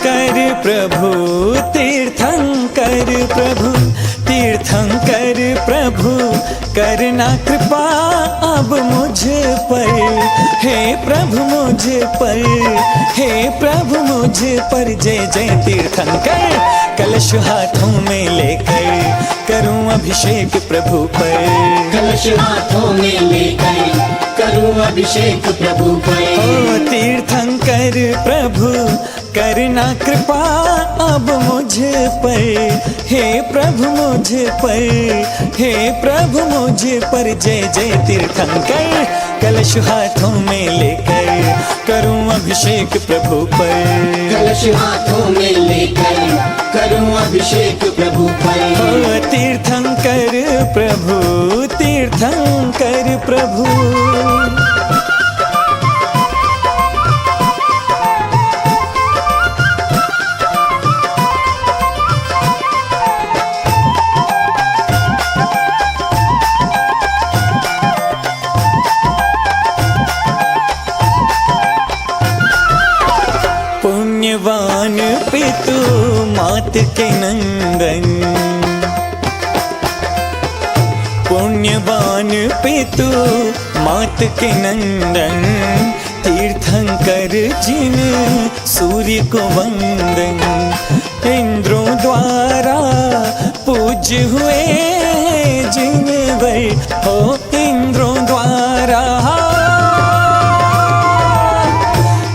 तीर्थंकर प्रभु, तीर्थंकर प्रभु, तीर्थंकर प्रभु, करना कृपा अब मुझ पर। हे प्रभु मुझ पर, हे प्रभु मुझ पर। जय जय तीर्थंकर, कलश हाथों में लेकर करूं अभिषेक प्रभु पर। कलश हाथों में लेकर करूं अभिषेक प्रभु पर। ओ तीर्थंकर प्रभु, करना कृपा अब मुझ पर। हे प्रभु मुझ पर, हे प्रभु मुझ पर। जय जय तीर्थंकर, कलश हाथों में लेकर करूं अभिषेक प्रभु पर। कलश हाथों में लेकर करूं अभिषेक प्रभु पर। ओ तीर्थंकर प्रभु, तीर्थंकर प्रभु। पुण्यवान पितु मात के नंदन, पुण्यवान पितु मात के नंदन। तीर्थंकर जिन सूर्य को वंदन, इंद्रों द्वारा पूज्य हुए जिन वर। हो इंद्रों द्वारा,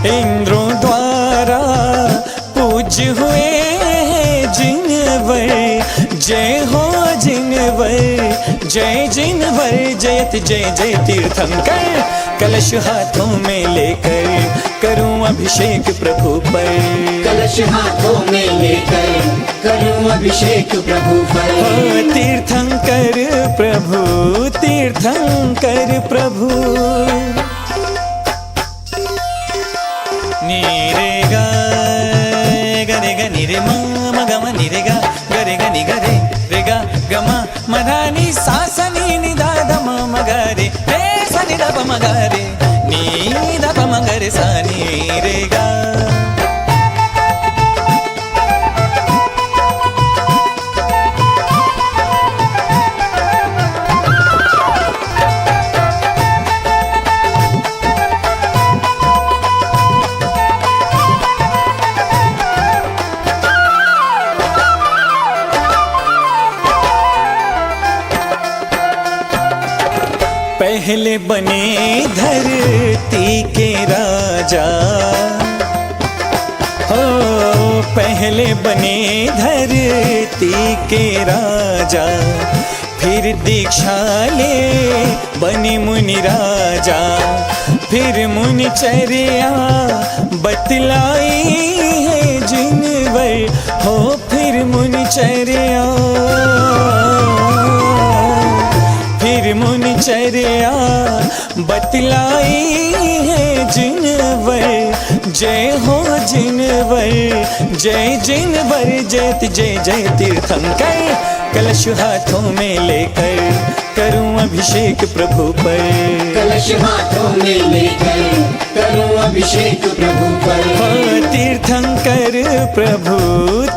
इंद्रों द्वारा पूज्य हुए जिनवर। जय हो जिनवर, जय जिनवर। जयत जय जय तीर्थंकर, कलश हाथों में लेकर करूं अभिषेक प्रभु पर। कलश हाथों में लेकर करूं अभिषेक प्रभु पर। ओ तीर्थंकर प्रभु, तीर्थंकर प्रभु। नीरे गा गरे ग निरे मा म ग म निरे गा गरे ग नि गरे रे गा ग म म धा नि सा स नि नि दा ध म म ग रे रे सा नि द प म ग रे नि द प म ग रे सा नि रे गा। पहले बने धरती के राजा, हो पहले बने धरती के राजा। फिर दीक्षा ले बने मुनि राजा, फिर मुनि चर्या बतलाई है जिनवर। हो फिर मुनि चर्या, फिर मुनि चर्या बतलाई है जिनवर। जय हो जिनवर, जय जिनवर। जयत जय जय तीर्थंकर, कलश हाथों में लेकर करूं अभिषेक प्रभु पर। कलश हाथों में लेकर करूं अभिषेक प्रभु पर। हो तीर्थंकर प्रभु,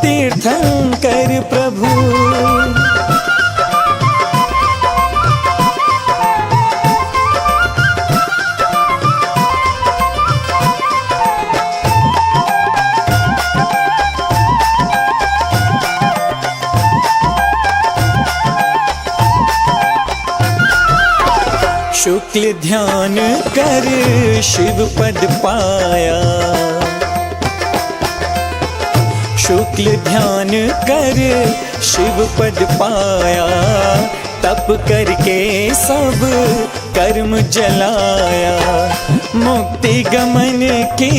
तीर्थंकर प्रभु। शुक्ल ध्यान कर शिव पद पाया, शुक्ल ध्यान कर शिव पद पाया। तप करके सब कर्म जलाया, मुक्ति गमन की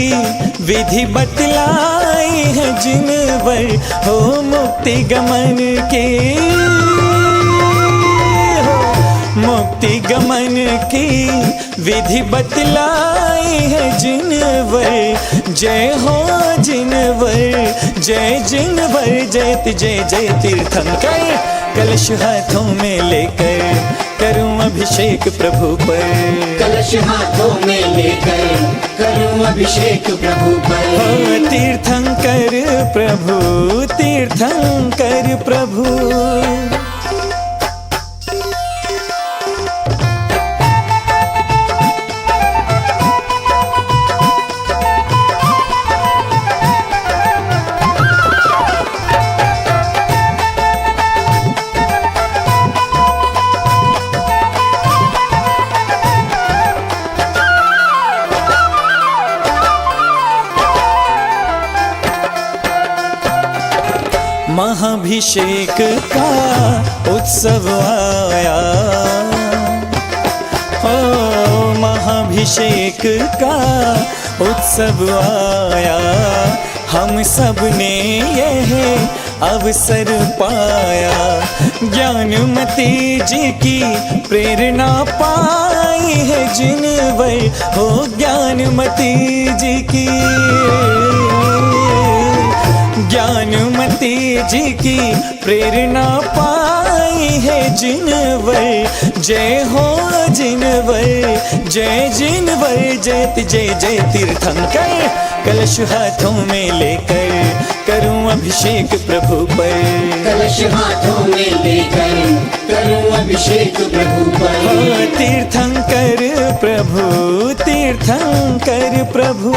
विधि बतलाई है जिनवर। हो मुक्ति गमन की, मुक्ति गमन की विधि बतलाई है जिनवर। जय हो जिनवर, जय जिनवर। जयत जय जय तीर्थंकर, कलश हाथों में लेकर करूं अभिषेक प्रभु पर। कलश हाथों में लेकर करूं अभिषेक प्रभु पर। हो तीर्थंकर प्रभु, तीर्थंकर प्रभु। महाभिषेक का उत्सव आया, हो महाभिषेक का उत्सव आया। हम सब ने यह अवसर पाया, ज्ञानमती जी की प्रेरणा पाई है जिन वै, हो ज्ञानमती जी की, ज्ञानमती जी की प्रेरणा पाई है जिन वै। जय हो जिन वै, जय जिन वै, जयति जय जय तीर्थंकर। कलश हाथों में लेकर करूं अभिषेक प्रभु पर। कलश हाथों में लेकर करूं अभिषेक प्रभु पर। हो तीर्थंकर प्रभु, तीर्थंकर प्रभु।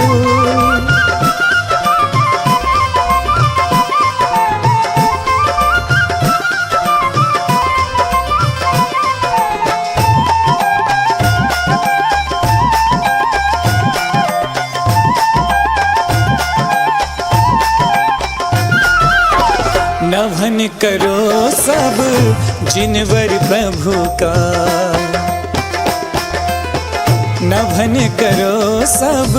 नभन करो सब जिनवर प्रभु का, नभन करो सब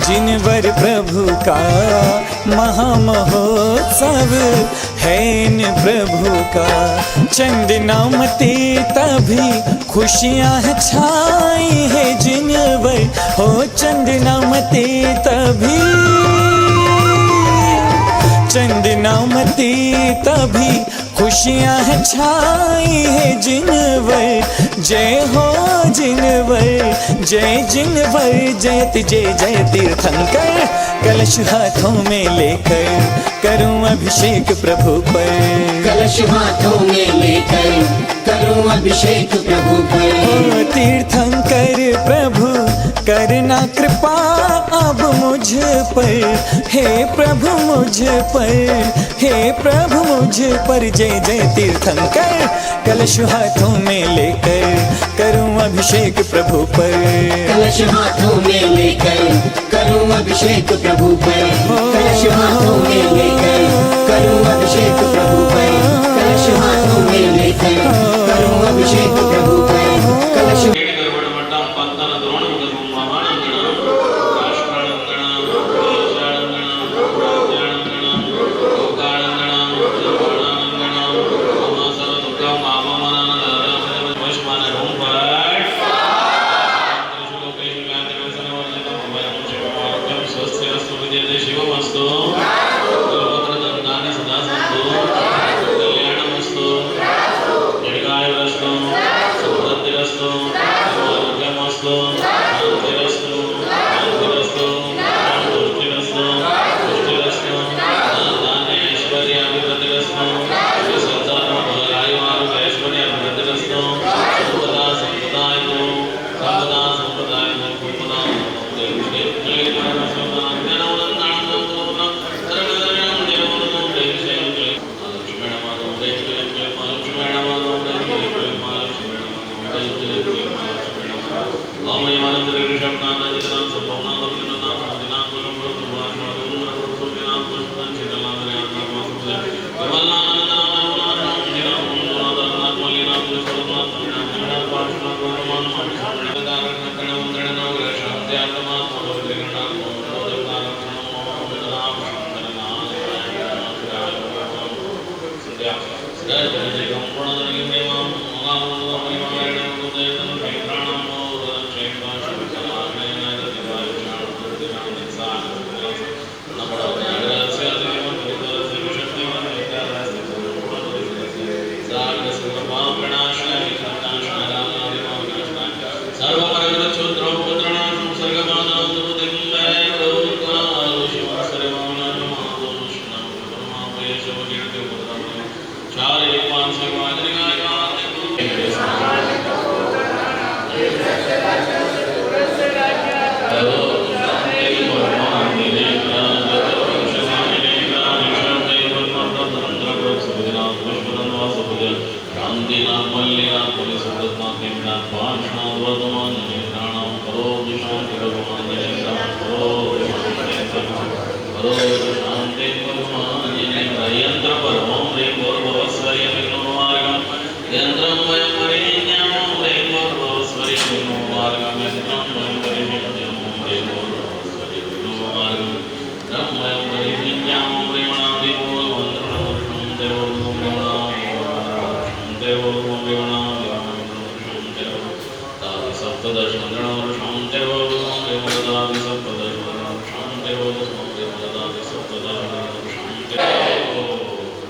जिनवर प्रभु का। महामहोत्सव है इन प्रभु का। चंदनामती तभी खुशियाँ छाई है जिनवर, हो चंदनामती तभी, चंदनामती तभी खुशियाँ छाई है जिन वै। जय हो जिन वै, जय जिन वै, जयति जय जय तीर्थंकर। कलश हाथों में लेकर करूं अभिषेक प्रभु पर। कलश हाथों में लेकर करूं अभिषेक प्रभु पर। हो तीर्थंकर प्रभु करना कृपा अब मुझ पर, हे प्रभु मुझ पर, हे प्रभु मुझ पर। जय जय तीर्थंकर। कलश हाथों में लेकर करूं अभिषेक प्रभु पर। कलश हाथों में लेकर करूं अभिषेक प्रभु पर। कलश हाथों में लेकर करूं अभिषेक प्रभु पर। कलश हाथों में लेकर करूं अभिषेक प्रभु पर। कलश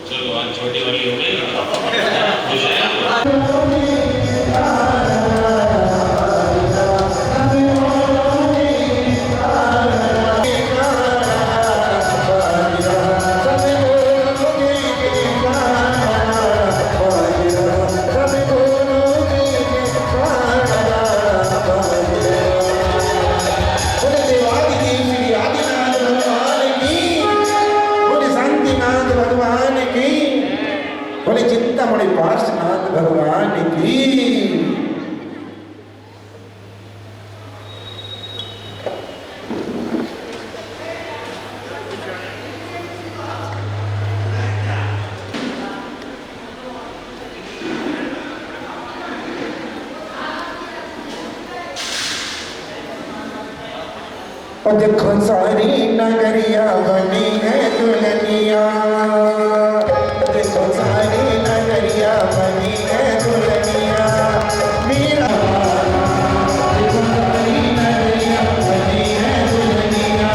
चलो आज छोटी वाली हो गई खुश है बोले चिंतामणि पार्श्वनाथ भगवान की। और देखो सारी नगरिया बनी है दुल्हनिया, देखो सारी नगरिया बनी है दुल्हनिया मीरा, देखो सारी नगरिया बनी है दुल्हनिया।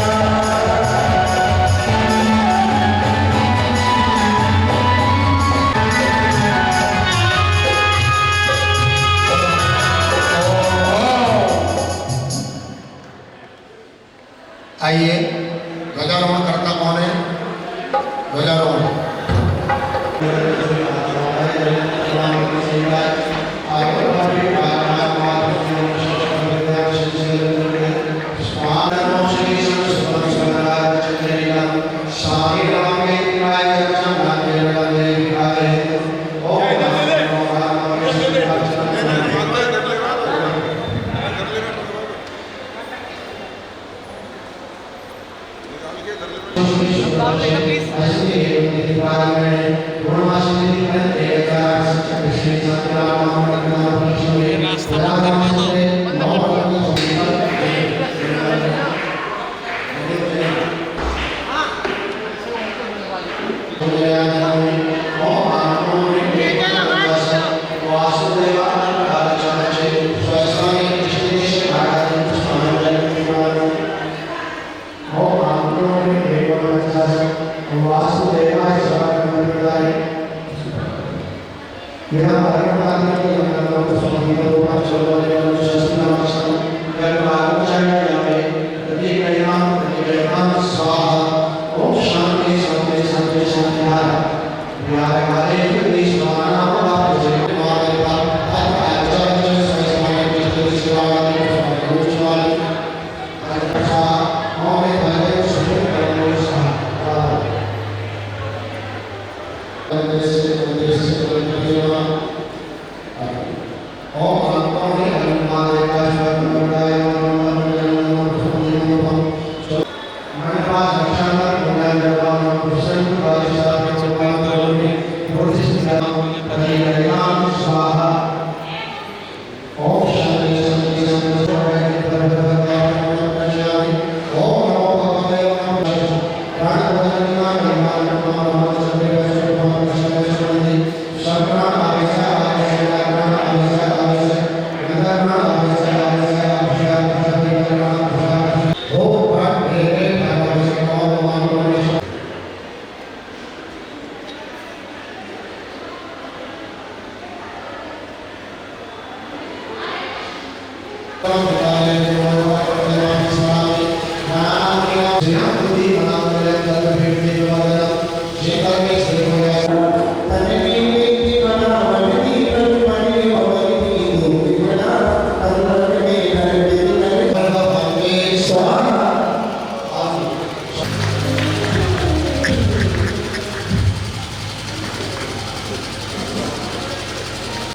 आइए, ध्वजारोहण करता कौन है? ध्वजारोहण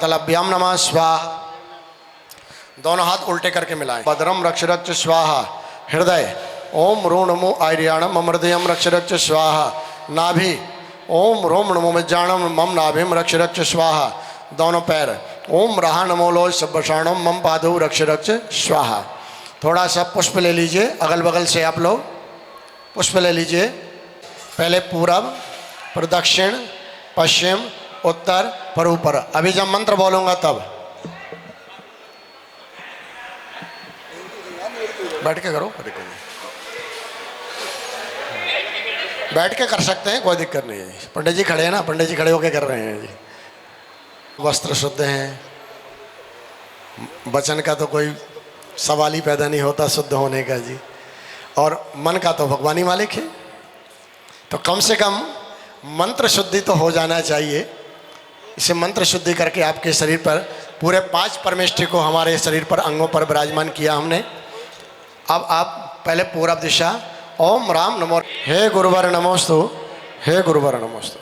तलभ्याम नमः स्वाहा। दोनों हाथ उल्टे करके मिलाएं। भद्रम रक्षरक्ष स्वाहा। हृदय ओम रो नमो आर्याणम अमृदयम रक्षरक्ष स्वाहा। नाभि ओम रोम नमो मज्जाणम मम नाभिम रक्षरक्ष स्वाहा। दोनों पैर। ओम रहा नमोलो सब्बषाणम मम पादो रक्ष रक्ष स्वाहा। थोड़ा सा पुष्प ले लीजिए, अगल बगल से आप लोग पुष्प ले लीजिए। पहले पूरब, फिर दक्षिण, पश्चिम, उत्तर, फिर ऊपर। अभी जब मंत्र बोलूँगा तब बैठ के करो, बैठ के कर सकते हैं, कोई दिक्कत नहीं है। पंडित जी खड़े हैं ना, पंडित जी खड़े होके कर रहे हैं जी। वस्त्र शुद्ध हैं, वचन का तो कोई सवाल ही पैदा नहीं होता शुद्ध होने का जी। और मन का तो भगवान ही मालिक है, तो कम से कम मंत्र शुद्धि तो हो जाना चाहिए। इसे मंत्र शुद्धि करके आपके शरीर पर पूरे 5 परमेष्ठि को हमारे शरीर पर अंगों पर विराजमान किया हमने। अब आप पहले पूरब दिशा, ओम राम नमो, हे गुरुवर नमोस्तु, हे गुरुवर नमोस्तु।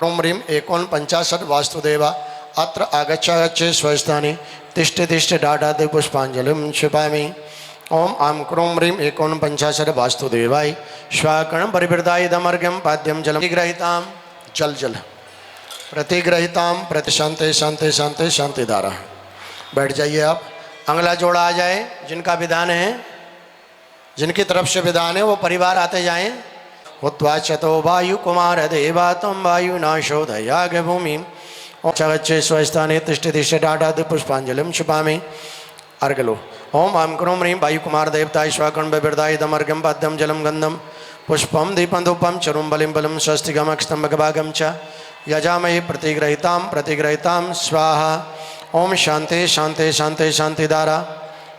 ओम ह्रीम एकोन 50 वास्तुदेवा अत्र आगच्छ स्वस्थाने तिष्ठ तिष्ठ डाढ़ादि पुष्पांजलिं क्षिपामि। ओम आम क्रोम ह्रीम एकोन 50 वास्तुदेवाय श्वाकणं परिवृताय दमर्घ्यं पाद्यं जलम प्रतिग्रहिताम, जल जल प्रतिग्रहिताम प्रति शांति शांति शांति शांति धारा। बैठ जाइए आप, अंगला जोड़ा आ जाए। जिनका विधान है, जिनकी तरफ से विधान है वो परिवार आते जाएं। हुत्वा चतो वायु कुमार देवा तम वायु नाशोदयाग भूमि चगच्छे स्वस्थाने तिष्ठ तिष्ठ डाढ़ादि पुष्पांजलिं क्षिपामि। अर्घ लो। ओम आम क्रोम ह्रीं वायु कुमार देवताय श्वाकण बिरदाय दमर्घ्यं पाद्यं जलम गंधम पुष्पम दीपं धूपं चरुं बलिं बलं स्वस्तिकम् अक्षतं भगभागं च यजामहे प्रतिग्रहितां प्रतिग्रहितां स्वाहा। ओम शांति शांति शांति शांति धारा।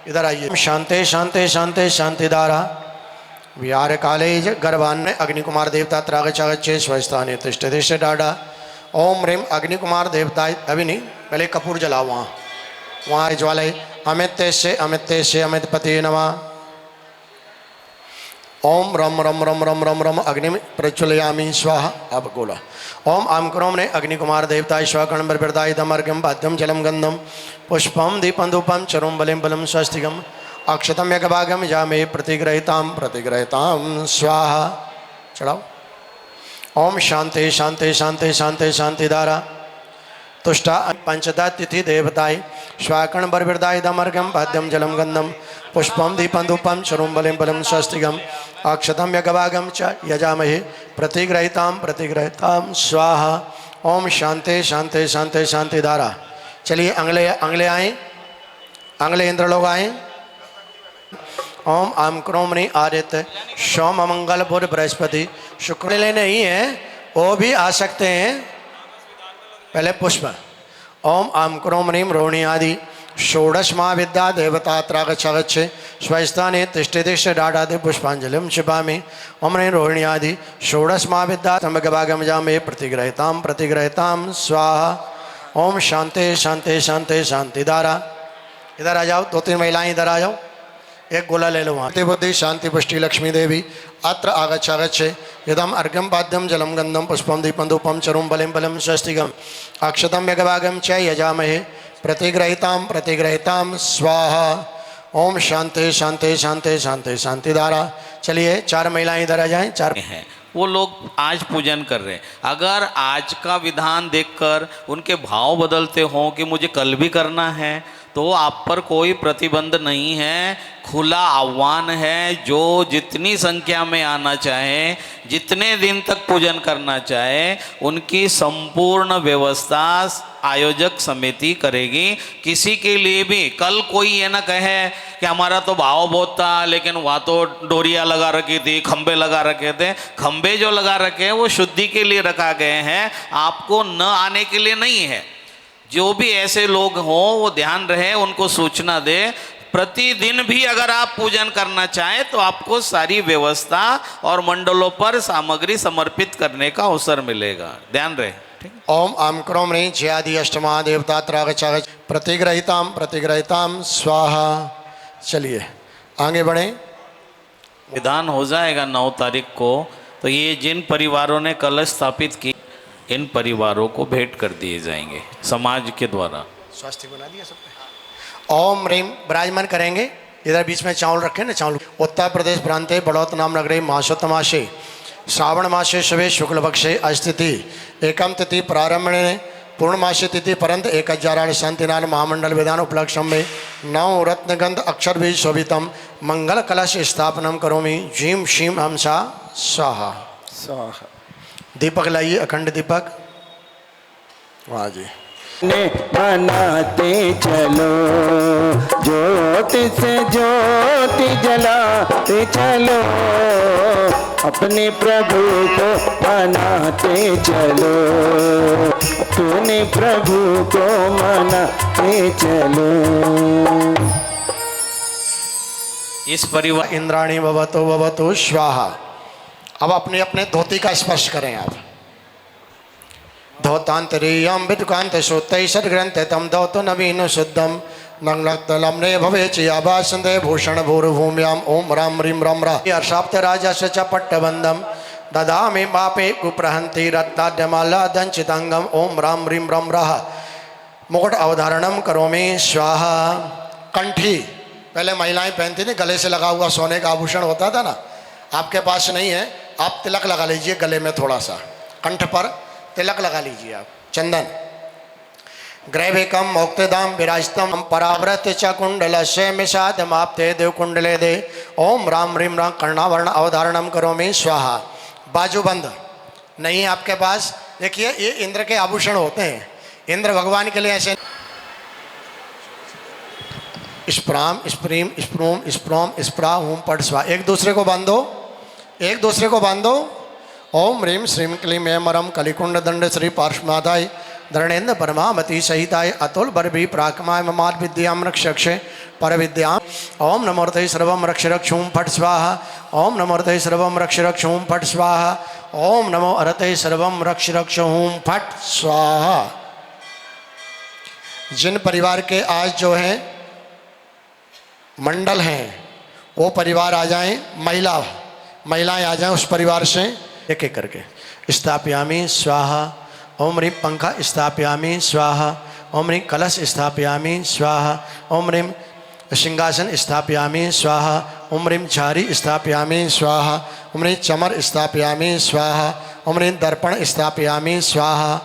इधर आइए। शांति शांति शांति शांति धारा। विहार काले गर्भान्य अग्निकुमार देवता त्रागचागच्छे स्वस्थाने तिष्ठ तिष्ठ डाढ़ा। ओम ह्रीं अग्निकुमार देवताय, अभी नहीं, पहले कपूर जलाओ वहाँ ज्वालय। अमित्य से अमितपते नमः। ओम रम रम रम रम रम रम अग्नि प्रज्वलयामि स्वाहा। अब बोला। ओम आम क्रोम ने अग्निकुमार देवताय श्वाकण बिरदाय दमर्घ्यं पाद्यं जलम गंधम पुष्पम दीपं धूपं चरुं बलिं बलं स्वस्तिकम् अक्षतं यज्ञभागं जामे प्रतिग्रहितां प्रतिग्रहितां स्वाहा। चढ़ाओ। ओम शांति शांति शांति शांति शांति धारा। तुष्टा पंचदा तिथि देवताय श्वाकण बरबिरदाय दमर्घ्यं पाद्यं जलम गंधम पुष्पम दीपं धूपं चरुं बलिं बलं स्वस्तिकम् अक्षतं यज्ञभागं च यजामहे प्रतिग्रहितां प्रतिग्रहितां स्वाहा। ओम शांति शांति शांति शांति धारा। चलिए अंगले आए, अंगले इंद्र लोग आए। ओम आम क्रोमणि आदित्य सोम मंगल बुध बृहस्पति शुक्र ले नहीं है, वो भी आ सकते हैं। पहले पुष्प। ओम आम क्रोमणि रोहिणी आदि षोडश महाविद्या देवता त्रागच्छे स्वस्थाने तिष्ठ तिष्ठ डाढ़ादि पुष्पांजलिं क्षिपामि। ओम ह्रीं रोहिणी आदि षोडश महाविद्या तमगभागं जामे प्रतिग्रहितां प्रतिग्रहितां स्वाहा। ओम शांति शांति शांति शांति धारा। इधर आ जाओ, 2-3 महिलाएं इधर आ जाओ। एक गोला ले लो वहाँ। बुद्धि शांति पुष्टि लक्ष्मी देवी अत्र आगच्छे यदम अर्घ्यं पाद्यं जलम गंधम पुष्पम दीपं धूपं चरुं बलिं बलं स्वस्तिकम् अक्षतं यज्ञभागं च यजामहे प्रतिग्रहितां प्रतिग्रहितां स्वाहा। ओम शांति शांति शांति शांति शांति धारा। चलिए 4 महिलाएं इधर आ जाएं। 4 हैं वो लोग आज पूजन कर रहे हैं। अगर आज का विधान देखकर उनके भाव बदलते हों कि मुझे कल भी करना है, तो आप पर कोई प्रतिबंध नहीं है, खुला आह्वान है। जो जितनी संख्या में आना चाहे, जितने दिन तक पूजन करना चाहे, उनकी संपूर्ण व्यवस्था आयोजक समिति करेगी। किसी के लिए भी कल कोई ये ना कहे कि हमारा तो भाव बहुत था, लेकिन वहाँ तो डोरियाँ लगा रखी थी, खंबे लगा रखे थे। खंबे जो लगा रखे हैं वो शुद्धि के लिए रखा गए हैं, आपको न आने के लिए नहीं है। जो भी ऐसे लोग हों वो ध्यान रहे, उनको सूचना दे। प्रतिदिन भी अगर आप पूजन करना चाहें तो आपको सारी व्यवस्था और मंडलों पर सामग्री समर्पित करने का अवसर मिलेगा, ध्यान रहे। ओम आम क्रोम ह्रीं ज्यादि अष्टमा देवता त्रागचागच्छ प्रतिग्रहितां प्रतिग्रहितां स्वाहा। चलिए आगे बढ़ें। विधान हो जाएगा 9 तारीख को। तो ये जिन परिवारों ने कलश स्थापित की, इन परिवारों को भेंट कर दिए जाएंगे समाज के द्वारा। स्वास्थ्य बना दिया सबने। ओम ह्रीं विराजमान करेंगे। इधर बीच में चावल रखे ना, चावल। उत्तर प्रदेश प्रांते बड़ौत नाम नगरे मासोत्तमाशे श्रावण मासे शवे शुक्ल पक्षे अस्तिथि एकम तिथि प्रारंभणे पूर्णमासी तिथि परंत 1000 महामंडल विधान उपलक्ष्यम में 9 रत्नगंध अक्षर भी शोभितम मंगल कलश स्थापनम करोमि झीम शीम हमसा स्वाहा। स्वाहा। दीपक लाइए, अखंड दीपक। वाह जी। ने बनाते चलो, ज्योति से ज्योति जलाते चलो, अपने प्रभु को मनाते चलो, तूने प्रभु को मनाते चलो। इस परिवार इंद्राणी भवतो भवतो स्वाहा। अब अपने अपने धोती का स्पर्श करें आप। धौतांतरीयम विदुकांत श्रुतै सद्ग्रंथ तम धौतो नवीन शुद्धम मंगलतलम्ने भवे चियाभासंदे भूषण भूर्भूम्याम ओम राम ह्रीं रम रा हर्षाप्त राजा च पट्टबंधम ददामि मापे कुप्रहंति रत्नाद्यमाला दंचितांगम ओम राम ह्रीं रम रः। मुकुट अवधारणम करोमि स्वाहा। कंठी पहले महिलाएं पहनती थी, गले से लगा हुआ सोने का आभूषण होता था ना, आपके पास नहीं है, आप तिलक लगा लीजिए गले में, थोड़ा सा कंठ पर तिलक लगा लीजिए आप, चंदन। ग्रैवेकम मोक्तदाम विराजतम पराव्रत च कुंडल से मिषाद माप्ते देव कुंडले दे ओम राम ह्रीं राम कर्णावरण अवधारणम करोमि स्वाहा। बाजूबंद नहीं है आपके पास, देखिए ये इंद्र के आभूषण होते हैं, इंद्र भगवान के लिए ऐसे स्प्राम स्प्रीम स्प्रूम स्प्रोम स्प्रा हुम पट स्वा। एक दूसरे को बांधो, एक दूसरे को बांधो। ओम ह्रीं श्रीं क्लीं ऐं मरम कलिकुंड दंड श्री पार्श्वनाथाय धरणेन्द्र परमामति सहिताय अतुल बरभी प्राकमाय ममाद विद्याम रक्षक्षे पर विद्याम। ओम नमोर्ते सर्वम रक्ष रक्षूम फट स्वाहा। ओम नमोर्ते सर्वम रक्ष रक्षूम फट स्वाहा। ओम नमो अरते सर्वम रक्ष रक्षूम फट स्वाहा। जिन परिवार के आज जो है मंडल हैं वो परिवार आ जाएं, महिलाएं आ जाएं उस परिवार से एक एक करके। स्थापयामि स्वाहा। ओम ह्रीं पंखा स्थापयामि स्वाहा। ओम ह्रीं कलश स्थापयामि स्वाहा। ओम ह्रीं सिंहासन स्थापयामि स्वाहा। ओम ह्रीं झारी स्थापयामि स्वाहा। ओम ह्रीं चमर स्थापयामि स्वाहा। ओम ह्रीं दर्पण स्थापयामि स्वाहा।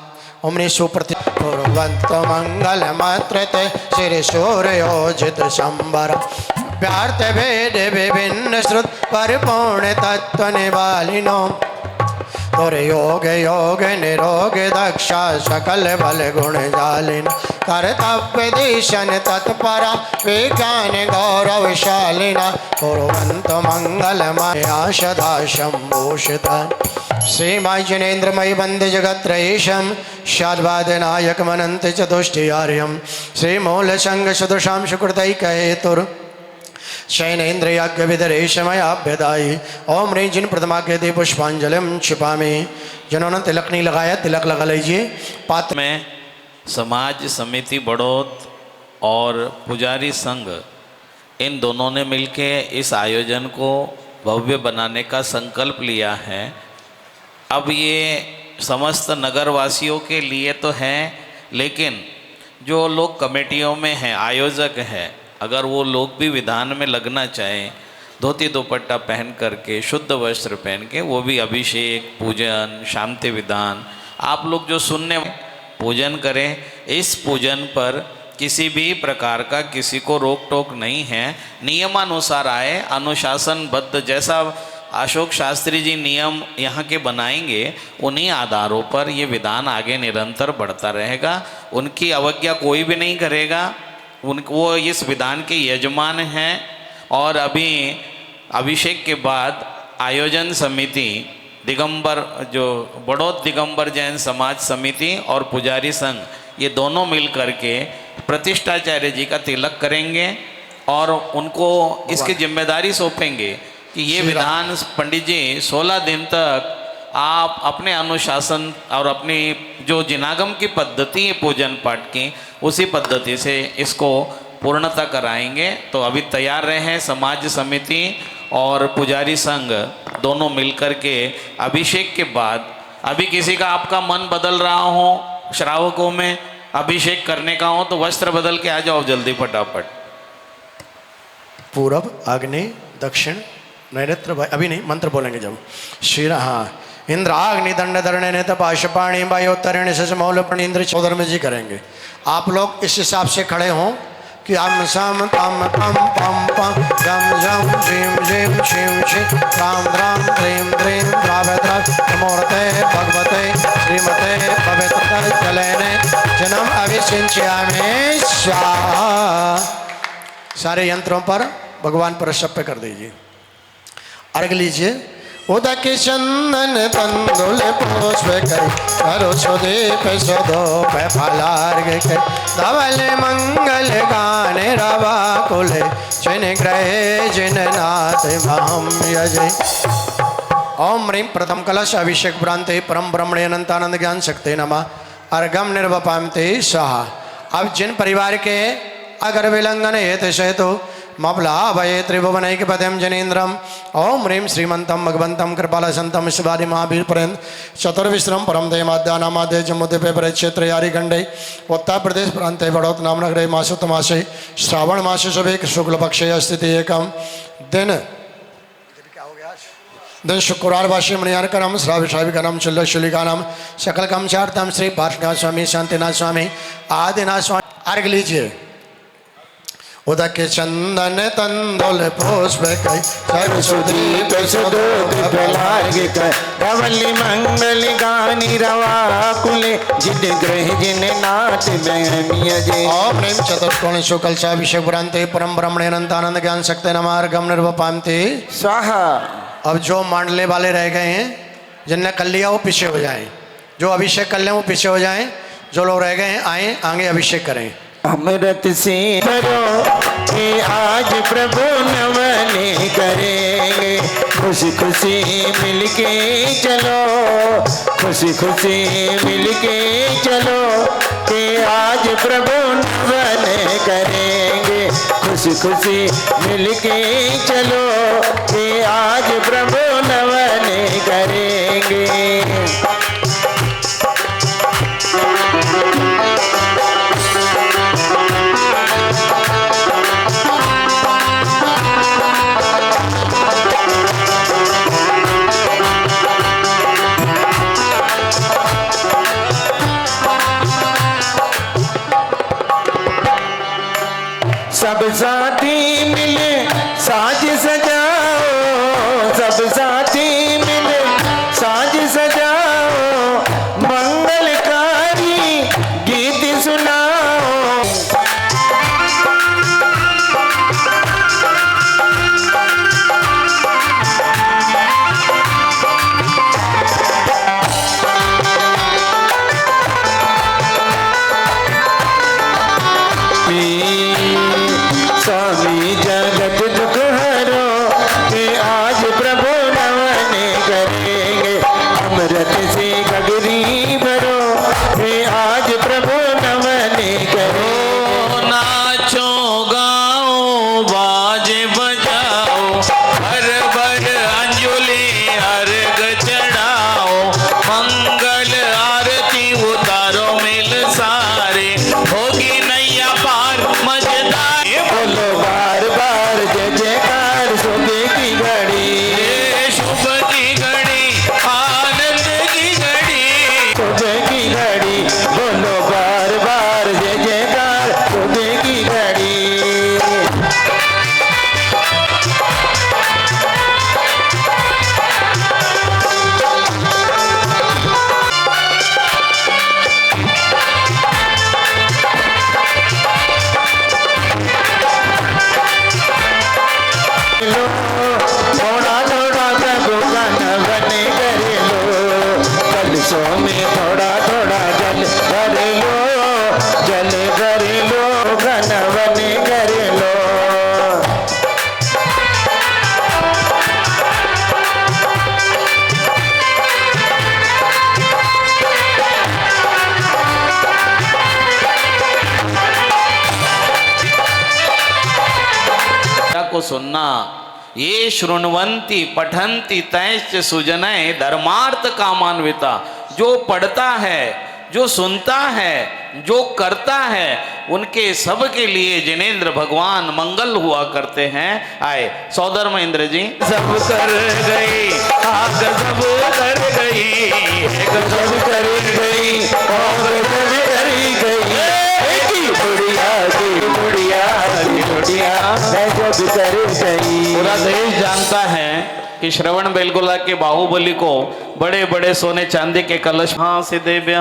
ओम ह्रीं सुप्रति कुर्वन्त मंगल मात्रते श्री सूर्योजित शंबर व्यार्थ भेद विभिन्न श्रुत परिपूर्ण तत्व निवालिनो और योग योग निरोग दक्षा सकल बल गुण जालिन कर्तव्य दिशन तत्परा विज्ञान गौरवशालिना कुर्वन्त मंगलमया सदा शंभूषिता। श्रीमाय जनेन्द्रमयि वंदे जगत्त्रयीशं शाद्वादनायक मनंत चतुष्टयार्यं श्रीमूल संग सदृशां सुकृतैकहेतुर् शयनेन्द्रियाज्ञ विदरेशमयाभ्यदायी। ओम ह्रीं जिन प्रतिमा के दे पुष्पांजलिम छिपामी। जिन्होंने तिलक नहीं लगाया तिलक लगा लीजिए। पात्र में समाज समिति बड़ौत और पुजारी संघ इन दोनों ने मिलके इस आयोजन को भव्य बनाने का संकल्प लिया है। अब ये समस्त नगरवासियों के लिए तो है, लेकिन जो लोग कमेटियों में हैं, आयोजक हैं, अगर वो लोग भी विधान में लगना चाहें, धोती दुपट्टा पहन करके, शुद्ध वस्त्र पहन के, वो भी अभिषेक, पूजन, शांति विधान, आप लोग जो सुनने पूजन करें। इस पूजन पर किसी भी प्रकार का किसी को रोक टोक नहीं है, नियमानुसार आए, अनुशासनबद्ध, जैसा अशोक शास्त्री जी नियम यहाँ के बनाएंगे उन्हीं आधारों पर ये विधान आगे निरंतर बढ़ता रहेगा। उनकी अवज्ञा कोई भी नहीं करेगा। वो इस विधान के यजमान हैं। और अभी अभिषेक के बाद आयोजन समिति दिगंबर, जो बड़ौत दिगंबर जैन समाज समिति और पुजारी संघ, ये दोनों मिल करके प्रतिष्ठाचार्य जी का तिलक करेंगे और उनको इसकी जिम्मेदारी सौंपेंगे कि ये विधान पंडित जी 16 दिन तक आप अपने अनुशासन और अपनी जो जिनागम की पद्धति है पूजन पाठ की, उसी पद्धति से इसको पूर्णता कराएंगे। तो अभी तैयार रहे समाज समिति और पुजारी संघ दोनों मिलकर के अभिषेक के बाद, अभी किसी का आपका मन बदल रहा हो, श्रावकों में अभिषेक करने का हो, तो वस्त्र बदल के आ जाओ जल्दी फटाफट। पूरब, आग्नेय, दक्षिण, नैरत्र भाई अभी नहीं, मंत्र बोलेंगे जब। शिर हाँ इंद्राग्नि दंड धरणे नेत पाशपाणी वायोत्तरणी सचमौल प्रणींद्र चौधर्म जी करेंगे। आप लोग इस हिसाब से खड़े हों कि आम सम तम पम पम पम जम जम झीम झीम क्षीम क्षी राम द्राम द्रीम द्रीम द्राव्यद्राव नमोरते भगवते श्रीमते पवित्र जलेने जन्म अभिषिंच्यामि स्वाहा। सारे यंत्रों पर भगवान पर शप कर दीजिए। अर्घ लीजिए। उदक चंदन तंदुल पुष्प कर करो सुदीप सुधूप फलार्घ कर धवल मंगल गान रवा कुल जिन ग्रहे जिन नाथ महम यजय। ओम ह्रीं प्रथम कलश अभिषेक भ्रांते परम ब्रह्मणे अनंतानंद ज्ञान शक्ति नमः अर्घम निर्वपामते स्वाहा। अब जिन परिवार के अगर विलंघन हेतु सेतु मबला भये त्रिभुवनैक पदम जनेन्द्रम ओम ह्रीं श्रीमंतम भगवंतम कृपाला संतम शिवादि महावीर पर्यंत चतुर्विश्रम परम दयमाद्या नामाद्य जम्मुद्वीपे परिक्षेत्र यारी खंडे उत्तर प्रदेश प्रांते बड़ौत नाम नगरे मासोत्तमासे श्रावण मास शुभे शुक्ल पक्षे स्थिति एकम दिन शुक्रवार वाशी मणियानकरम श्राविशाविकरम शुल्लशुलिकानम सकल कम चार्तम श्री पार्श्वनाथ स्वामी शांतिनाथ स्वामी आदिनाथ स्वामी। अर्घ लीजिए। उदक चंदन तंदुल पुष्प कई सरस्वती सुदूत फलार्घ कर धवल मंगल गानी रवा कुले जिन ग्रह जिन नाथ बहनिय जय। ओम ह्रीं चतुष्कोण शुक्ल अभिषेक भ्रांते परम ब्रह्मणे अनंतानंद ज्ञान शक्ति नमः अर्घम निर्वपामते स्वाहा। अब जो मांडले वाले रह गए हैं जिनने कर लिया वो पीछे हो जाएं, जो अभिषेक कर लें वो पीछे हो जाएं, जो लोग रह गए हैं आए आगे अभिषेक करें। अमृत से करो कि आज प्रभु नमन करेंगे खुशी खुशी मिलके चलो खुशी खुशी मिलके चलो कि आज प्रभु नमन करेंगे खुशी खुशी मिलके चलो कि आज प्रभु नमन करेंगे। सब साथी मिले साज सजाओ सब साथी मिले साज सजाओ मंगलकारी गीत सुनाओ। स्वामी जगत दुख हरो कि आज प्रभु नमन करेंगे अमृत से गगरी भरो कि आज प्रभु नमन करेंगे। नाचो गाओ बाजे बजाओ हर भर अंजुलि अर्घ चढ़ाओ मंगल आरती उतारो मिल सारे होगी नैया पार मजेदार। बोलो बार बार जय जयकार शुभ की घड़ी शुभ की घड़ी आनंद की घड़ी शुभ की घड़ी बोलो बार बार जय जयकार शुभ की घड़ी। थोड़ा थोड़ा प्रभु का नमन कर लो कलशों में थोड़ा थोड़ा जल भर लो घनवन कर लो। को सुनना ये शृण्वन्ति पठन्ति तैश्च सुजनय धर्मार्थ कामान्विता। जो पढ़ता है जो सुनता है जो करता है उनके सबके लिए जिनेंद्र भगवान मंगल हुआ करते हैं। आए सौदर महेंद्र जी। सब कर गई आग सब कर गई, एक सब कर गई और सब करी गई, बुढ़िया की बुढ़िया की बुढ़िया सब कर गई। पूरा देश जानता है कि श्रवण बेलगोला के बाहुबली को बड़े बड़े सोने चांदी के कलश हाँ से देव्य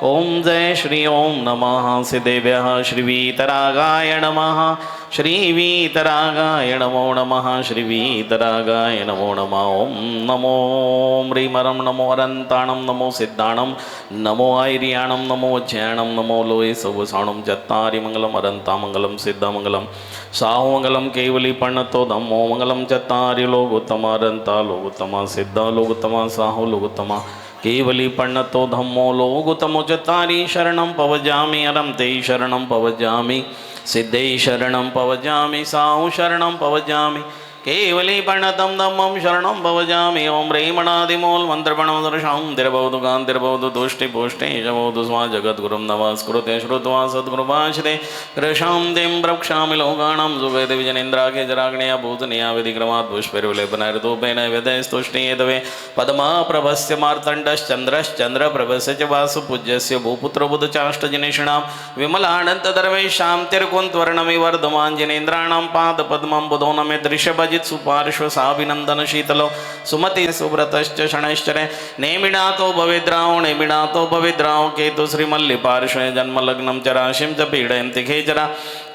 ओम जय श्री ओम नमः से देव्य श्री वीतरागाय नमः श्री वीतरागाय नमो नमः श्री वीतरागाय नमो नमः ओम नमो ह्रीमरम नमो अरंताणम नमो सिद्धाणम नमो ऐरियाणम नमो ज्ञानम नमो लोये सवसाणम चत्तारि मंगलम अरंता मंगलम सिद्धा मंगलम साहु मंगलम केवली पण्णतो धम्मो मंगलम चत्तारि लोगोत्तमा अरंता लोगोत्तमा सिद्धा लोगोत्तमा साहु लोगोत्तमा केवली पण्णतो धम्मो लोगोत्तमो चत्तारि शरणं पवजामि अरं ते शरणं पवजामि सिद्धे शरणं पवजामि साहु शरणं पवजामि केवली पण्णतं धम्मं शरणं भवजामि ओम ह्रीमणादिमूल मंत्रपणं दर्शां तिरबौधु कांतिरबौधु तुष्टि पुष्टि जबौधु स्वा जगद्गुरुं नमस्कृते श्रुत्वा सद्गुरुभाषिते कृशान्तिं प्रक्षामि लोकानां सुवेद विजनेन्द्रागे जराग्नेया भूतनिया विधिक्रमात् पुष्पैर्विलेपनैर्धूपेन वेदैस्तुष्टियेतवे पद्मप्रभस्य मार्तण्डश्चन्द्रश्चन्द्रप्रभस्य च वासुपूज्यस्य भूपुत्रो बुधचाष्टजनेषिणां विमलानन्ददर्वेशां तिरुकुन्त्वर्णमि वर्धमाञ्जनेन्द्राणां पादपद्मं बुधो नमे दृश्यभजित सुपार्श्व साभिनंदन शीतलो सुमति सुव्रतश्च शनैश्चरे नेमिनातो भवेद्राव नेमिनातो भवेद्राव केतु श्रीमल्लि पार्श्वे जन्म लग्नं च राशिं च पीडयन्ति खेचरा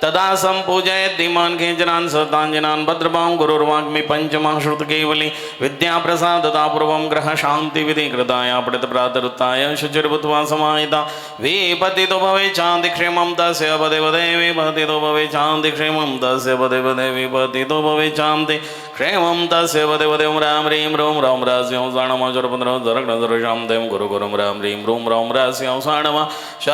तदा संपूजयेत् धीमान् खेचरान् सताञ्जनान् भद्रभां गुरुर्वाग्मि पंचमः श्रुत केवली विद्या प्रसादता पूर्वं ग्रह शांति विधि कृताय पठित प्रातरुत्थाय शुचिर्भूत्वा समाहिता विपतितो भवे चान्ति क्षेमं तस्य पदे पदे विपतितो भवे चान्ति क्षेमं तस्य पदे पदे विपतितो भवे चान्ति क्षेमं तस्य पदे पदे ओं राम ह्रीं रूं रौं रास्यं साणमा शरभद्रौ जरग्नजरशां दें गुरुगुरुं राम ह्रीं रूं रौं रास्यं साणमा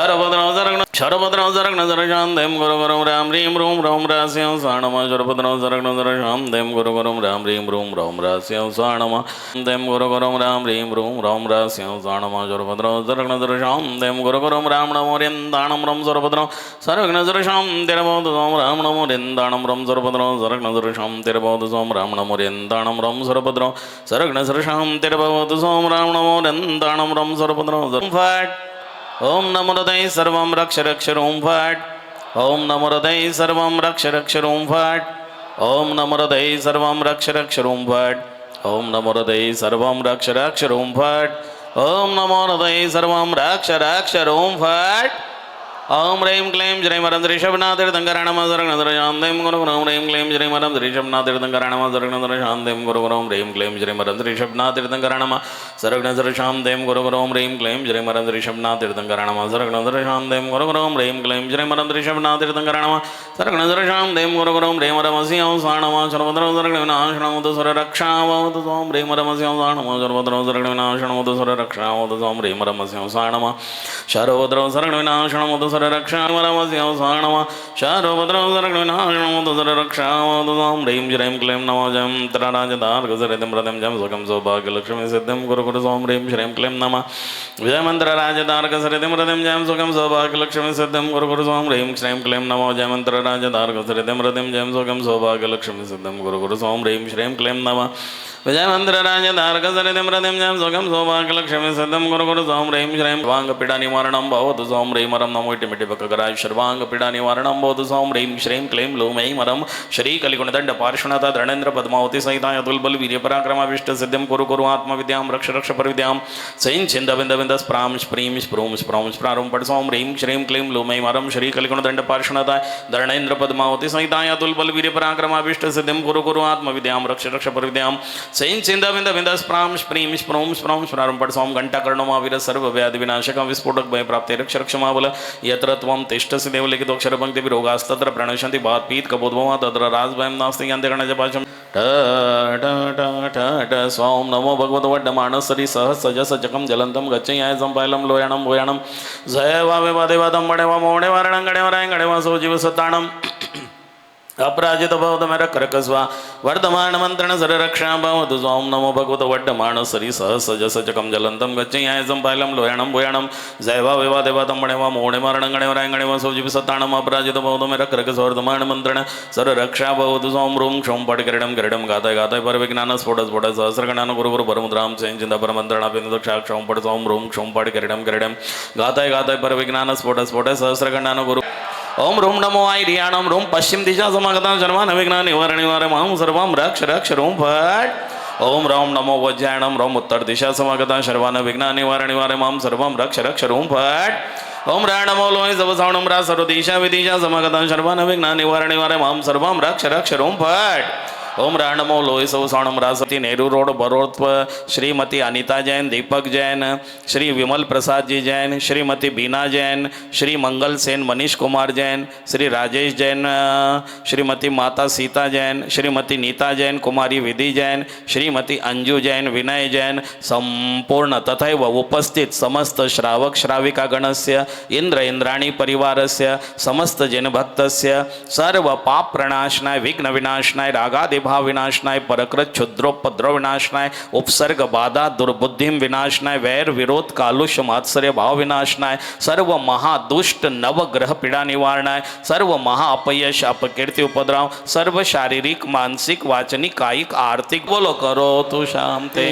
शरभद्रौ जरग्नजरशां दें गुरुगुरुं राम ह्रीं रूं रौं रास्यं साणमा शरभद्रौ जरग्नजरशां दें गुरुगुरुं राम ह्रीं रूं रौं रास्यं साणमा दें गुरुगुरुं राम ह्रीं रूं रौं रास्यं साणमा शरभद्रौ जरग्नजरशां दें गुरुगुरुं राम नमो रिन्दाणं रं शरभद्रौ सर्वग्नजरशां तिरबौधु सों राम नमो रिन्दाणं रं शरभद्रौ सर्वग्नजरशां तिरबौधु सों राम नमो रिन्दाणं रं शरभद्रौ सर्वग्नजरशां तिरबौधु सों राम नमो रिन्दाणं रं शरभद्रौ फट् ओम नमो हृदय सर्वं रक्ष रक्ष रों फट् ओम नमो हृदय सर्वं रक्ष रक्ष रों फट् ओम नमो हृदय सर्वं रक्ष रक्ष रों फट् ओम नमो हृदय सर्वं रक्ष रक्ष रों फट् ओम नमो हृदय सर्वं रक्ष रक्ष रों फट् ओम ह्रीं क्लीं श्रीं वरं ऋषभनाथतीर्थङ्कराणमसर्गणधरशान्तिं गुरुगुरुं ह्रीं क्लीं श्रीं वरं ऋषभनाथतीर्थङ्कराणमसर्गणधरशान्तिं गुरुगुरुं ह्रीं क्लीं श्रीं वरं ऋषभनाथतीर्थङ्कराणमसर्गणधरशान्तिं गुरुगुरुं ह्रीं क्लीं श्रीं वरं ऋषभनाथतीर्थङ्कराणमसर्गणधरशान्तिं गुरुगुरुं ह्रीं क्लीं श्रीं वरं ऋषभनाथतीर्थङ्कराणमसर्गणधरशान्तिं गुरुगुरुं ह्रीं वरमस्यं साणमा शरभद्रौ सर्गविनाशनमुद सुररक्षावतु सों ह्रीं वरमस्यं साणमा शरभद्रौ सर्गविनाशनमुद सुररक्षावतु सों ह्रीं वरमस्यं साणमा शरभद्रौ सर्गविनाशनमुद रक्षामरमस्यं साणमा शारोभद्रौ सर्गविनाशनमुद सुररक्षावतु सों ह्रीं श्रीं क्लीं नमो जं तराराजदार्गसरितं रतिं जं सुखं सौभाग्यलक्ष्मी सिद्धिं गुरुगुरु सों ह्रीं श्रीं क्लीं नमः जयमन्त्रराजदार्गसरितं रतिं जं सुखं सौभाग्यलक्ष्मी सिद्धिं गुरुगुरु सों ह्रीं श्रीं क्लीं नमो जयमन्त्रराजदार्गसरितं रतिं जं सुखं सौभाग्यलक्ष्मी सिद्धिं गुरुगुरु सों ह्रीं श्रीं क्लीं नमः विजयमन्त्रराजदार्गसरितं रतिं जं सुखं सौभाग्यलक्ष्मी सिद्धिं गुरुगुरु सों ह्रीं श्रीं सर्वाङ्गपीडा निवारणं भवतु सों ह्रीं मरं नमो इटिमिटिपकराय सर्वाङ्गपीडा निवारणं भवतु सों ह्रीं श्रीं क्लीं लूमै मरं श्रीकलिगुणदण्ड पार्श्वनाथ धरणेन्द्र पद्मावती सहिताय अतुलबल वीर्यपराक्रमाभीष्ट सिद्धिं कुरु कुरु आत्मविद्यां रक्ष रक्ष परविद्यां सैं छिन्द बिन्द बिन्द स्प्रां स्प्रीं स्प्रूं स्प्रौं स्प्रारुं पट सों ह्रीं श्रीं क्लीं लूमै मरं श्रीकलिगुणदण्ड पार्श्वनाथाय धरणेन्द्र पद्मावती सहिताय अतुलबल वीर्यपराक्रमाभीष्ट सिद्धिं कुरु कुरु आत्मविद्यां रक्ष रक्ष परविद्यां सैं छिन्द बिन्द बिन्द स्प्रां स्प्रीं स्प्रौं स्प्रौं स्प्रारुं पट सों घण्टाकर्णो महावीर सर्वव्याधि विनाशकं विस्फोटक भय प्राप्ति रक्ष रक्ष महाबल यत्र त्वं तिष्ठसि देवलिखितोऽक्षरपङ्क्तिभिरोगास्तत्र प्रणश्यन्ति बात्पीत कबोधभवा तत्र राजभयं नास्ति यन्त्यगणजपाशं स्वां नमो भगवतो वड्डमानसरि सहस्रजसचकं जलन्तं गच्छयाय सम्पायलं लोयाणं भूयाणं जय वावे वादेवादं मणेवा मोणे वारणं गणेवराय गणेवा सोजीव सताणं अपराजित भवत मेरा करकस्वा वर्धमान मंत्रण सर रक्षा भवतु स्वाम नमो भगवत वड्डमाण सरी सहस जस चकम जलंतम गच्छयायसम पायलम लोयाणम भूयाणम जयवा विवा देवातम मणेवा मोणे मरण गणे वरांगणे सौजीव सत्ताणम अपराजित भवत मेरा करकस वर्धमान मंत्रण सर रक्षा भवतु स्वाम रूम क्षोम पट किरीटम किरीटम गाताय गाताय पर विज्ञान स्फोट स्फोट सहस्रगणान गुरु गुरु परमुद्राम सेन चिंता पर मंत्रणा बिंदु क्षोम पट स्वाम रूम क्षोम पट किरीटम किरीटम गाताय गाताय पर विज्ञान स्फोट स्फोट सहस्रगणान गुरु ओम रूम नमो आई रियाणम रूम पश्चिम दिशा समागता शर्मा नविघ्न निवारण निवारण माम सर्वम रक्ष रक्ष रूम फट ओम राम नमो वज्रायणम रोम उत्तर दिशा समागता शर्वान विघ्न निवारण निवारण माम सर्वम रक्ष रक्ष रूम फट ओम रा नमो लोय सब सावणम रा सर्व दिशा विदिशा समागता शर्वान विघ्न निवारण निवारण माम सर्वम रक्ष रक्ष रूम फट ओम रा नमो लोय सब सावणम रा सती नेहरू रोड बरोद श्रीमती अनीता जैन, दीपक जैन, श्री विमल प्रसाद जी जैन, श्रीमती बीना जैन, श्री मंगल सेन, मनीष कुमार जैन, श्री राजेश जैन, श्रीमती माता सीता जैन, श्रीमती नीता जैन, कुमारी विधि जैन, श्रीमती अंजू जैन, विनय जैन, संपूर्ण तथैव उपस्थित समस्त श्रावक श्राविका गणस्य इंद्र इंद्राणी परिवारस्य समस्त जनभक्तस्य सर्व पाप प्रणाशनाय विघ्न विनाशनाय रागादि भाव विनाशनाय परकृत क्षुद्रोपद्रव विनाशनाय उपसर्ग बाधा दुर्बुद्धिम विनाशनाय वैर विरोध कालुष्य मात्सर्य भाव विनाशनाय सर्व महादुष्ट नवग्रह पीड़ा निवारणाय सर्व महा अपयश अपकीर्ति उपद्रव सर्व शारीरिक मानसिक वाचनिक कायिक आर्थिक बोलो करो तु शांति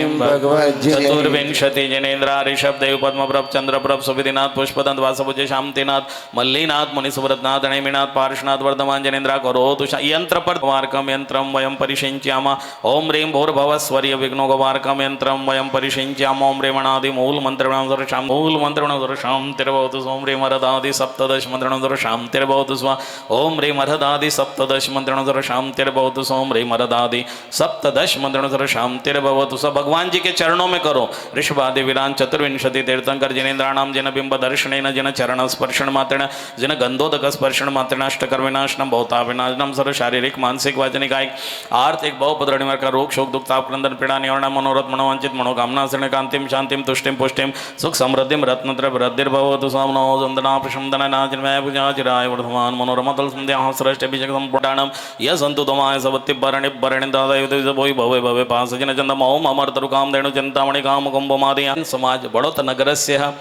चतुर्विंशति जनेन्द्र ऋषभ देव पद्मप्रभ चंद्रप्रभ सुविधिनाथ पुष्पदंत वासभुज शांतिनाथ मल्लीनाथ मुनिसुव्रतनाथ नैमिनाथ पार्श्वनाथ वर्धमान जनेन्द्र करो तु यंत्र पर मार्कम यंत्रम वयम परिशिंच्यामा ओम ह्रीं भूर्भुवस्वर्य विघ्नोपवार्कम यंत्रम वयम परिशिंच्यामा ओम ह्रीमणादि मूल मंत्रणं सर्वशां मूल मंत्रणं सर्वशां तिर्भवतु ओम ह्रीं मरदादि सप्तदश मंत्रणं सर्वशां तिर्भवतु स्व ओम ह्रीं मरदादि सप्तदश मंत्रणं सर्वशां तिर्भवतु ओम ह्रीं मरदादि सप्तदश मंत्रणं सर्वशां तिर्भवतु स भगवान जी के चरणों में करो ऋषभादि विरान चतुर्विंशति तीर्थंकर जिनेन्द्राणाम जिन बिंब दर्शनेन जिन चरण स्पर्शन मात्रेण जिन गंधोदक स्पर्शन मात्रेण अष्टकर विनाशनम भवता विनाशनम सर्व शारीरिक मानसिक वाचनिक कायिक आर्थिक बहुपद्र निवार का रोग शोक दुख ताप क्रंदन पीड़ा निवारण मनोरथ मनोवांचित मनोकामना शरण कांतिम शांतिम तुष्टिम पुष्टिम सुख समृद्धिम रत्नत्र वृद्धिर्भवतु स्वामनो वंदना प्रशमदना नाजिन्मय पूजा चिराय वर्धमान मनोरमतल संध्या श्रेष्ठ अभिषेक संपुटाणम यह संतु तमाय सवत्ति बरणी बरणी दादा युद्ध भोई भवे भवे पास जन चंदम ओम अमर तरुकाम देणु चिंतामणि काम कुंभमादि समाज बड़ोत नगरस्य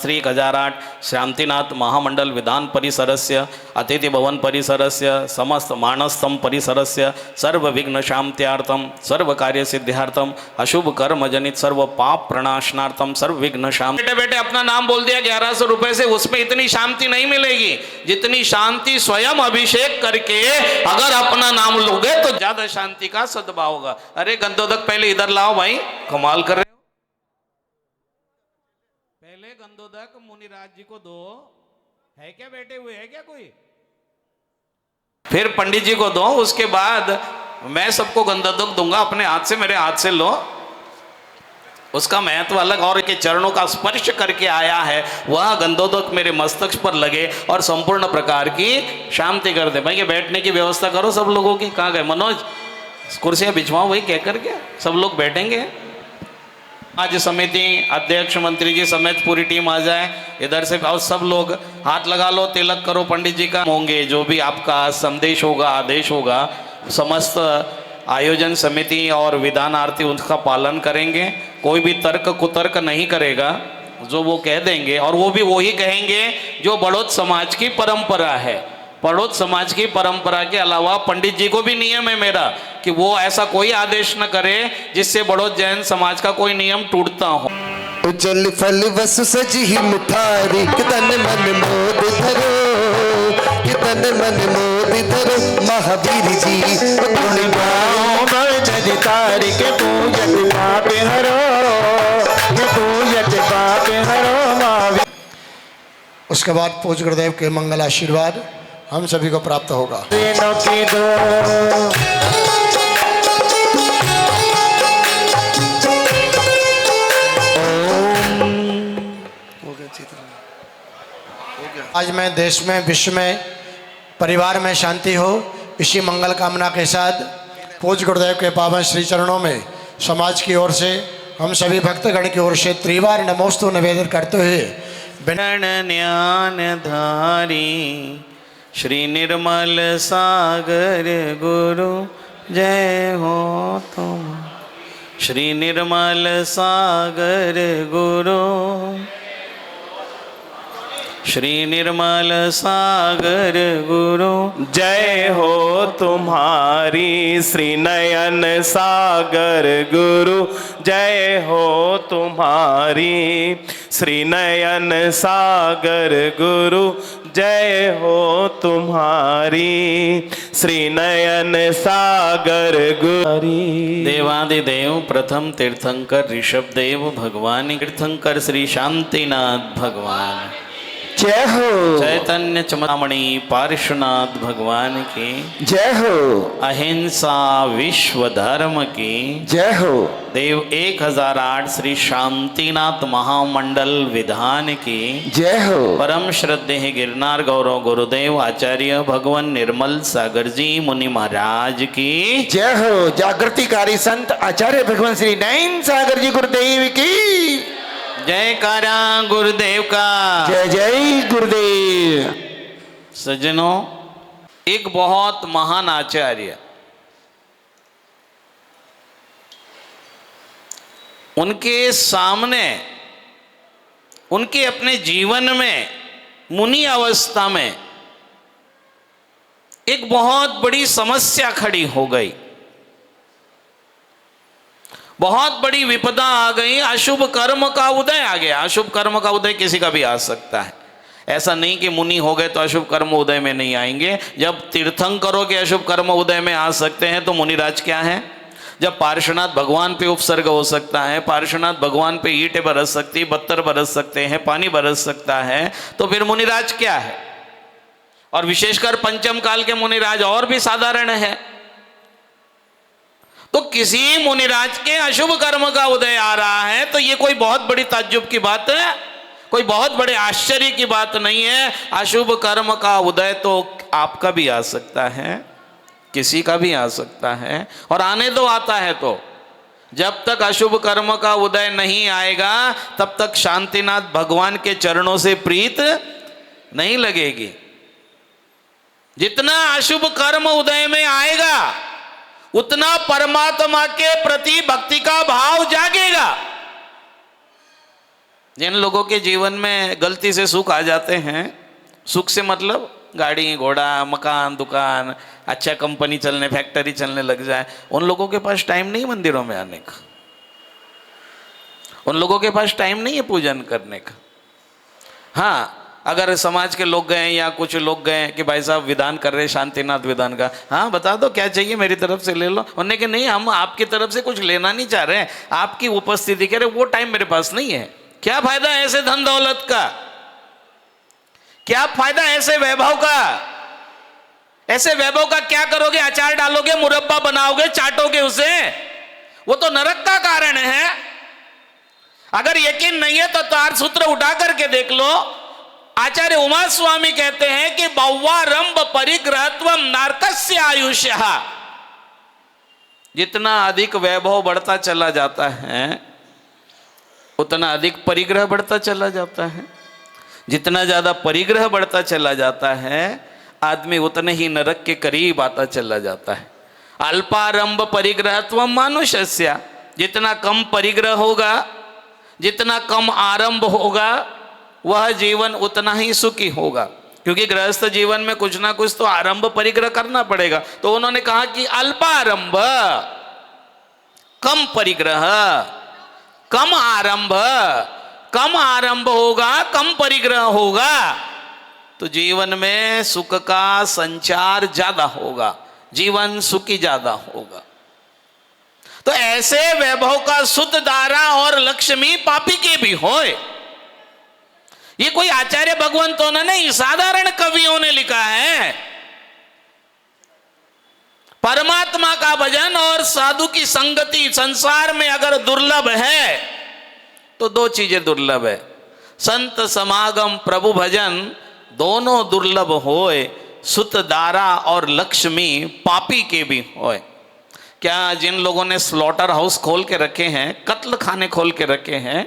श्री गजाराट शांतिनाथ महामंडल विधान परिसरस्य अतिथि भवन परिसरस्य समस्त मानसम परिसरस्य सर्व विघ्न शांत्यार्थम सर्व कार्य सिद्ध्यार्थम अशुभ कर्म जनित सर्व पाप प्रणाशनार्थम सर्व विघ्न शांति। बेटे बेटे अपना नाम बोल दिया 1100 रुपए से, उसमें इतनी शांति नहीं मिलेगी जितनी शांति स्वयं अभिषेक करके अगर अपना नाम लोगे तो ज्यादा शांति का सद्भाव होगा। अरे गंधोदक पहले इधर लाओ भाई, कमाल कर रहे हो। पहले गंधोदक मुनिराज जी को दो, है क्या बैठे हुए, है क्या कोई? फिर पंडित जी को दो, उसके बाद मैं सबको गंधोदक दूंगा अपने हाथ से, मेरे हाथ से लो। उसका महत्व अलग, और के चरणों का स्पर्श करके आया है वह गंधोदक मेरे मस्तक पर लगे और संपूर्ण प्रकार की शांति कर दे। भाई ये बैठने की व्यवस्था करो सब लोगों की। कहाँ गए मनोज? कुर्सियां बिछवाओ भाई, कह करके सब लोग बैठेंगे। आज समिति अध्यक्ष मंत्री जी समेत पूरी टीम आ जाए इधर से, और सब लोग हाथ लगा लो, तिलक करो पंडित जी का। होंगे जो भी आपका संदेश होगा, आदेश होगा, समस्त आयोजन समिति और विधान आरती उसका पालन करेंगे। कोई भी तर्क कुतर्क नहीं करेगा, जो वो कह देंगे और वो भी वही कहेंगे जो बड़ौत समाज की परंपरा है। बड़ौत समाज की परंपरा के अलावा पंडित जी को भी नियम है मेरा कि वो ऐसा कोई आदेश न करे जिससे बड़ौत जैन समाज का कोई नियम टूटता हो। उज्जल फल वसु सजी मिठारी कितन मन मोद धरो, कितन मन मोद धरो महावीर जी गुण गाओ बड़ तारी के पूजत पाप हरो, के पूजत पाप हरो महावीर। उसके बाद पूज्य गुरुदेव के मंगल आशीर्वाद हम सभी को प्राप्त होगा। आज मैं देश में, विश्व में, परिवार में शांति हो, इसी मंगल कामना के साथ पूज्य गुरुदेव के पावन श्री चरणों में समाज की ओर से, हम सभी भक्तगण की ओर से त्रिवार नमोस्तु निवेदन करते हुए ज्ञान धारी श्री निर्मल सागर गुरु जय हो तुम। श्री निर्मल सागर गुरु, श्री निर्मल सागर गुरु जय हो तुम्हारी। श्री नयन सागर गुरु जय हो तुम्हारी। श्री नयन सागर गुरु जय हो तुम्हारी। श्री नयन सागर गुरु। देवादिदेव प्रथम तीर्थंकर ऋषभदेव भगवान, तीर्थंकर श्री शांतिनाथ भगवान, जय हो। चैतन्य चमड़ामणि पार्श्वनाथ भगवान की जय हो। अहिंसा विश्व धर्म की जय हो। देव 1008 श्री शांतिनाथ महामंडल विधान की जय हो। परम श्रद्धेय गिरनार गौरव गुरुदेव आचार्य भगवान निर्मल सागर जी मुनि महाराज की जय हो। जागृतिकारी संत आचार्य भगवान श्री नयन सागर जी गुरुदेव की जयकारा गुरुदेव का। जय जय गुरुदेव। सज्जनों, एक बहुत महान आचार्य, उनके सामने, उनके अपने जीवन में मुनि अवस्था में एक बहुत बड़ी समस्या खड़ी हो गई, बहुत बड़ी विपदा आ गई। अशुभ कर्म का उदय आ गया। अशुभ कर्म का उदय किसी का भी आ सकता है, ऐसा नहीं कि मुनि हो गए तो अशुभ कर्म उदय में नहीं आएंगे। जब तीर्थंकरों के अशुभ कर्म उदय में आ सकते हैं तो मुनिराज क्या है? जब पार्श्वनाथ भगवान पे उपसर्ग हो सकता है, पार्श्वनाथ भगवान पे ईंटें बरस सकती, पत्थर बरस सकते हैं, पानी बरस सकता है, तो फिर मुनिराज क्या है? और विशेषकर पंचम काल के मुनिराज और भी साधारण है। तो किसी मुनिराज के अशुभ कर्म का उदय आ रहा है तो ये कोई बहुत बड़ी ताज्जुब की बात है, कोई बहुत बड़े आश्चर्य की बात नहीं है। अशुभ कर्म का उदय तो आपका भी आ सकता है, किसी का भी आ सकता है, और आने दो आता है तो। जब तक अशुभ कर्म का उदय नहीं आएगा तब तक शांतिनाथ भगवान के चरणों से प्रीत नहीं लगेगी। जितना अशुभ कर्म उदय में आएगा उतना परमात्मा के प्रति भक्ति का भाव जागेगा। जिन लोगों के जीवन में गलती से सुख आ जाते हैं, सुख से मतलब गाड़ी घोड़ा मकान दुकान अच्छा कंपनी चलने फैक्ट्री चलने लग जाए, उन लोगों के पास टाइम नहीं मंदिरों में आने का, उन लोगों के पास टाइम नहीं है पूजन करने का। हाँ, अगर समाज के लोग गए या कुछ लोग गए कि भाई साहब विधान कर रहे शांतिनाथ विधान का, हाँ बता दो क्या चाहिए मेरी तरफ से ले लो। उन्होंने कि नहीं, हम आपकी तरफ से कुछ लेना नहीं चाह रहे हैं, आपकी उपस्थिति कह रहे वो टाइम मेरे पास नहीं है। क्या फायदा ऐसे धन दौलत का, क्या फायदा ऐसे वैभव का? ऐसे वैभव का क्या करोगे? अचार डालोगे, मुरब्बा बनाओगे, चाटोगे उसे, वो तो नरक का कारण है। अगर यकीन नहीं है तो तार सूत्र उठा करके देख लो। आचार्य उमा स्वामी कहते हैं कि बव्वारंभ परिग्रहत्वम नारकस्य आयुष्यः। जितना अधिक वैभव बढ़ता चला जाता है उतना अधिक परिग्रह बढ़ता चला जाता है। जितना ज्यादा परिग्रह बढ़ता चला जाता है आदमी उतने ही नरक के करीब आता चला जाता है। अल्पारंभ परिग्रहत्वम मानुषस्य। जितना कम परिग्रह होगा, जितना कम आरंभ होगा, वह जीवन उतना ही सुखी होगा, क्योंकि गृहस्थ जीवन में कुछ ना कुछ तो आरंभ परिग्रह करना पड़ेगा। तो उन्होंने कहा कि अल्पारंभ, कम परिग्रह, कम आरंभ, कम आरंभ होगा, कम परिग्रह होगा तो जीवन में सुख का संचार ज्यादा होगा, जीवन सुखी ज्यादा होगा। तो ऐसे वैभव का सुत धारा और लक्ष्मी पापी के भी होए। ये कोई आचार्य भगवंतों ने नहीं, साधारण कवियों ने लिखा है। परमात्मा का भजन और साधु की संगति संसार में अगर दुर्लभ है तो दो चीजें दुर्लभ है, संत समागम प्रभु भजन दोनों दुर्लभ होए, सुत दारा और लक्ष्मी पापी के भी होए। क्या जिन लोगों ने स्लॉटर हाउस खोल के रखे हैं, कत्ल खाने खोल के रखे हैं,